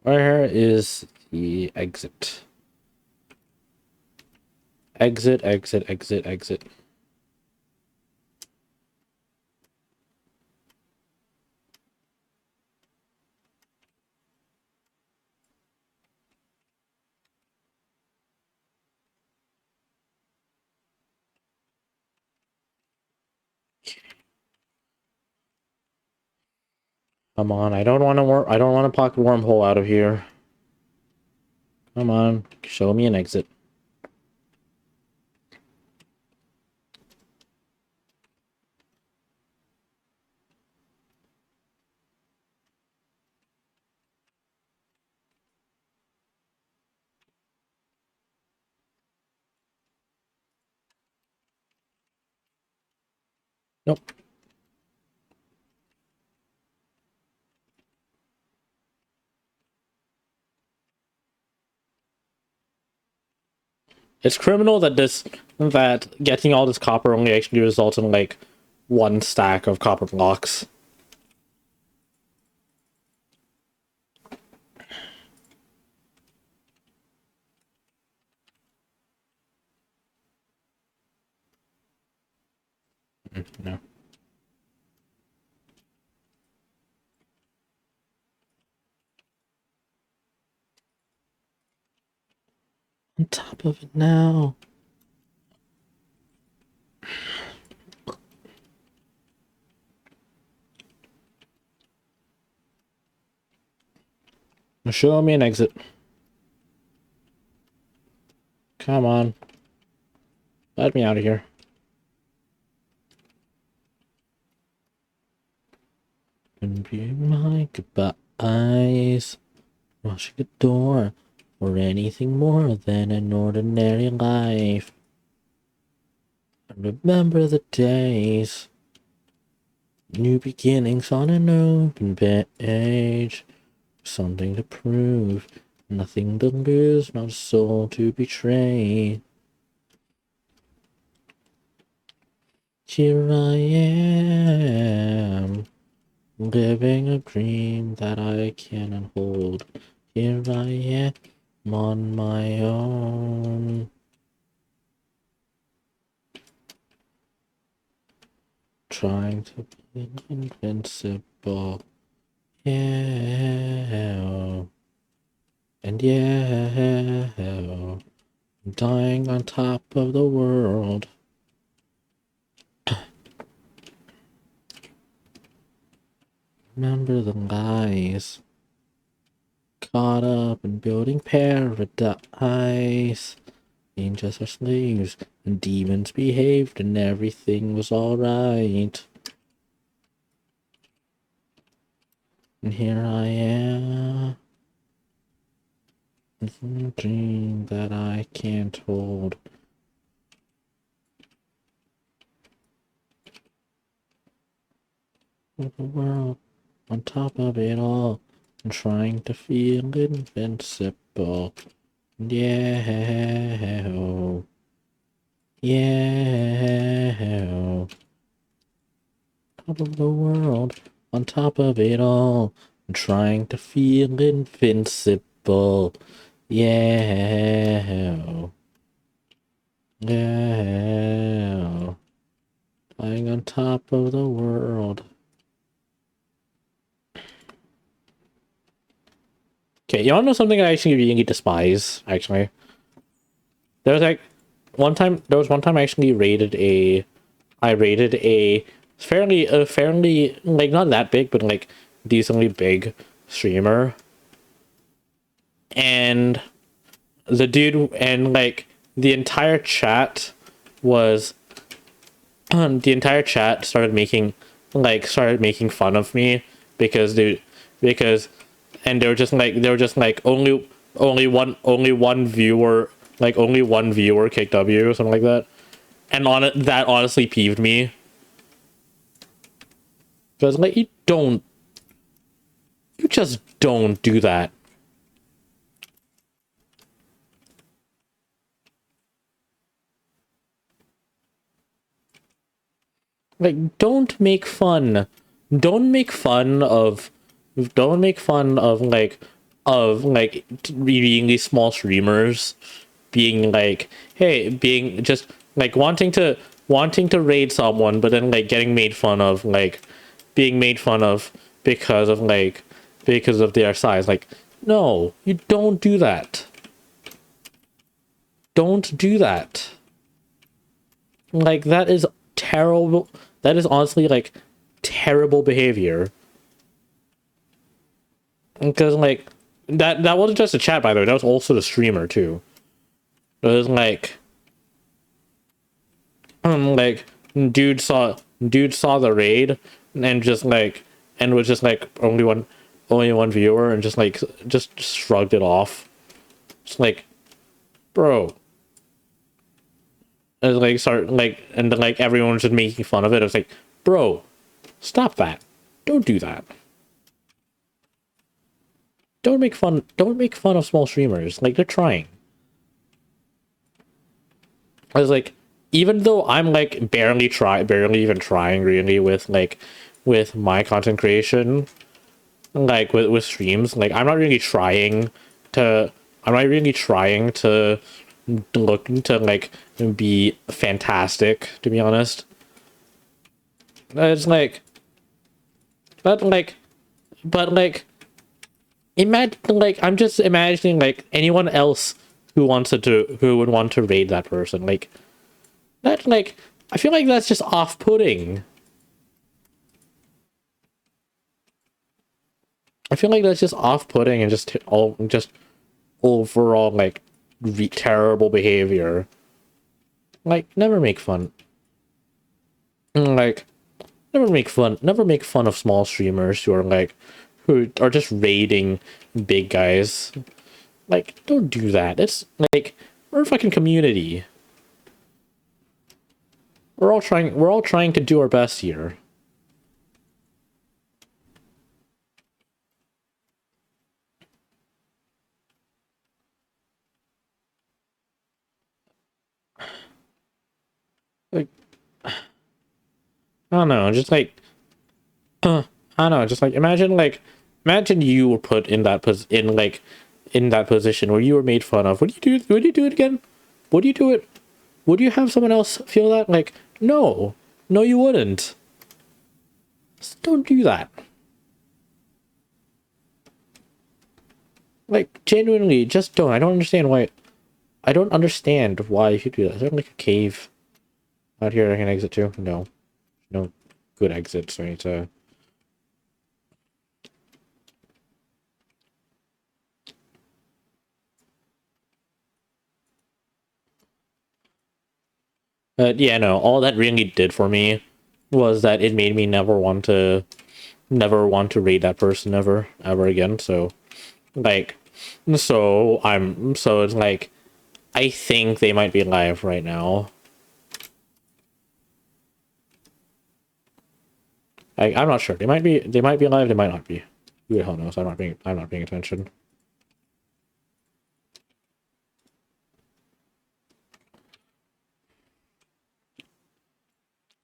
Where is the exit? Exit, exit, exit, exit. Come on, I don't want to I don't want to pocket wormhole out of here. Come on, show me an exit. Nope. It's criminal that getting all this copper only actually results in like one stack of copper blocks. No. On top of it now. Show me an exit. Come on. Let me out of here. And be my goodbyes. Rushing the door for anything more than an ordinary life. And remember the days. New beginnings on an open page. Something to prove. Nothing to lose, not a soul to betray. Here I am, living a dream that I cannot hold. Here I am on my own. Trying to be invincible. Yeah. And yeah. I'm dying on top of the world. Remember the lies. Caught up in building paradise. Angels are slaves, and demons behaved, and everything was alright. And here I am, with a dream that I can't hold. With the world on top of it all, and trying to feel invincible. Yeah, yeah. Top of the world, on top of it all, and trying to feel invincible. Yeah, yeah. Flying on top of the world. Okay, you wanna know something I actually really despise, actually? There was like there was one time I actually I rated a fairly, like, not that big, but like decently big streamer. And like the entire chat was the entire chat started making fun of me because because and they were just like only one viewer, like only one viewer kicked W or something like that. And on it, that honestly peeved me. Because like you just don't do that. Like, don't make fun of of like really small streamers being like, hey, being just like wanting to raid someone, but then like getting made fun of, like being made fun of because of because of their size. Like, no, you don't do that. Don't do that. Like, that is terrible. That is honestly like terrible behavior. Because like that wasn't just a chat, by the way. That was also the streamer too. It was like dude saw the raid and just like and was just like only one viewer and just shrugged it off. It's like, bro. And like start like and then like everyone was just making fun of it. It was like, bro, stop that. Don't do that. Don't make fun of small streamers. Like, they're trying. I was like, even though I'm like barely even trying really with my content creation, like with streams, like to I'm not really trying to look to like be fantastic, to be honest. It's like, but like but like imagine, like, I'm just imagining like anyone else who would want to raid that person. Like, that, like, I feel like that's just off-putting. I feel like that's just off-putting and just overall like terrible behavior. Like, never make fun. Like, never make fun of small streamers who are just raiding big guys. Like, don't do that. It's like, we're a fucking community. We're all trying to do our best here. Like, I don't know, just like I don't know, just like imagine you were put in in that position where you were made fun of. Would you do, would you do it again? Would you do it? Would you have someone else feel that? Like, no. No, you wouldn't. Just don't do that. Like, genuinely, just don't. I don't understand why. I don't understand why you do that. Is there like a cave out here I can exit to? No. No good exits. I need to. Yeah, no, all that really did for me was that it made me never want to raid that person ever again. So, like, so it's like, I think they might be live right now. I'm not sure. They might be live, they might not be. Who the hell knows? I'm not paying attention.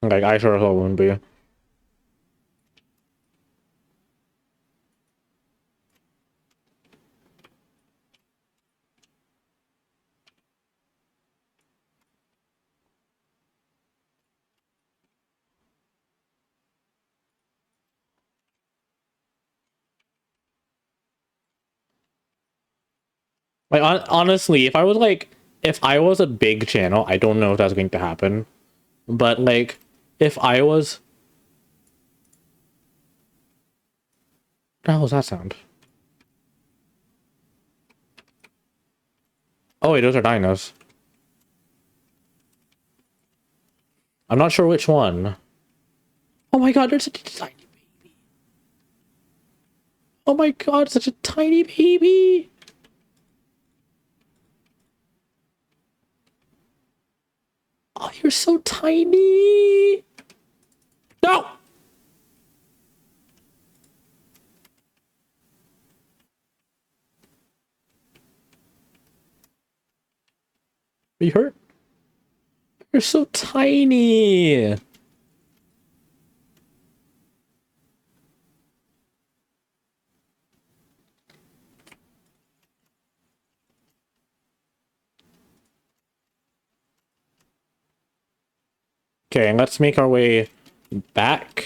Like, I sure as hell wouldn't be. Like honestly, if I was a big channel, I don't know if that's going to happen. But like if I was, what the hell was that sound? Oh wait, those are dinos. I'm not sure which one. Oh my god, there's such a tiny baby. Oh my god, such a tiny baby. Oh, you're so tiny. No. Are you hurt? You're so tiny. Okay, let's make our way back.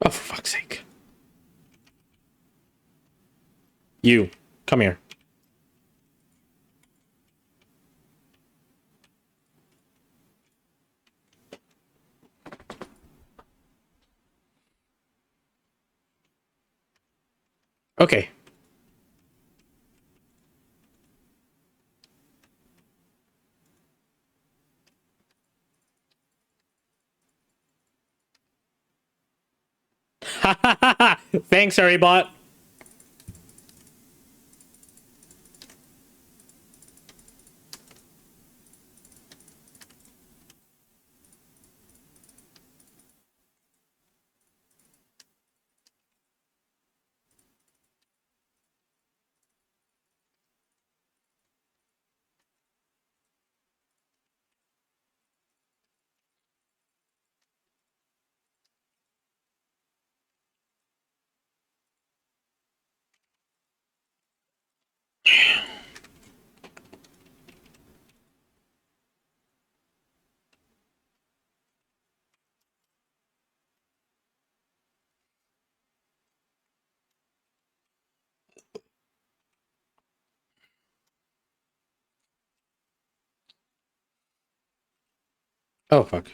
Oh, for fuck's sake. You, come here. Okay. Thanks, Harrybot. Oh, fuck.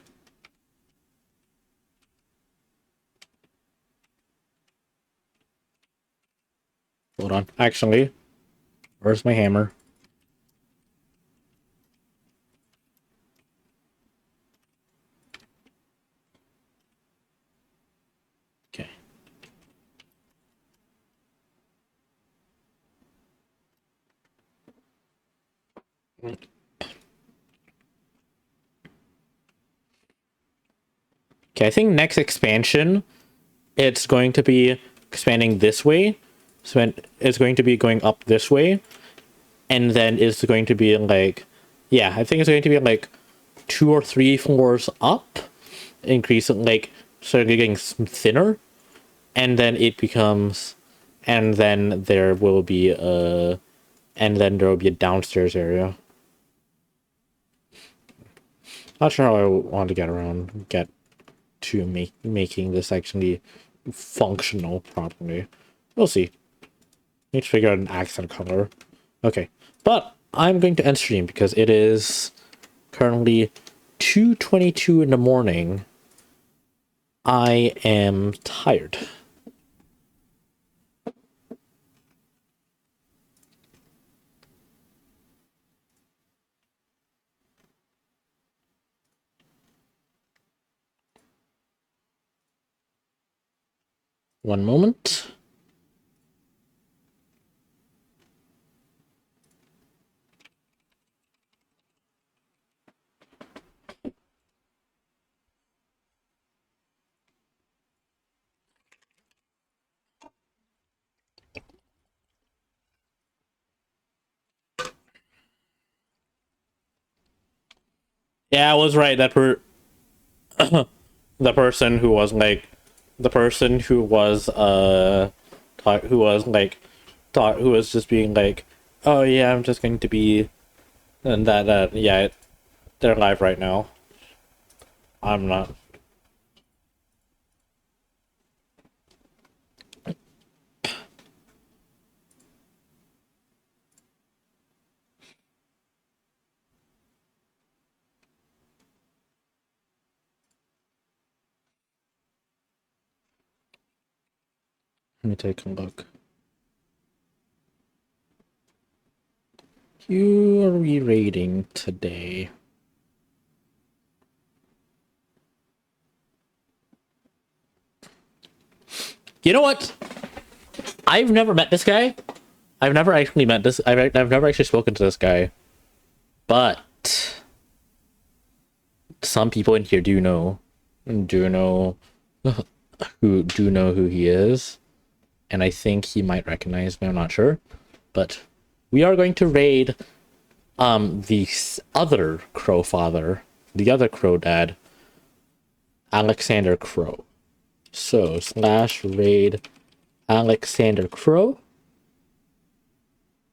Hold on. Actually, where's my hammer? Okay. Okay, I think next expansion, it's going to be expanding this way. So it's going to be going up this way. And then it's going to be like, yeah, I think it's going to be like 2 or 3 floors up. Increase it like, so getting thinner. And then it becomes, and then there will be a, and then there will be a downstairs area. Not sure how I want to get to making this actually functional properly. We'll see. Need to figure out an accent color. Okay, but I'm going to end stream because it is currently 2:22 in the morning. I am tired. One moment. Yeah, I was right. The person who was like, the person who was who was like, who was just being like, oh yeah, I'm just going to be, and yeah, they're live right now. I'm not. Let me take a look. Who are we raiding today? You know what? I've never met this guy. I've never actually met this. I've never actually spoken to this guy. But some people in here do know who he is, and I think he might recognize me. I'm not sure, but we are going to raid the other Crow father, the other Crow dad, Alexander Crow. So /raid Alexander Crow.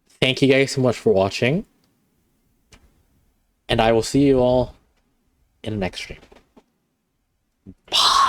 Thank you guys so much for watching, and I will see you all in the next stream. Bye.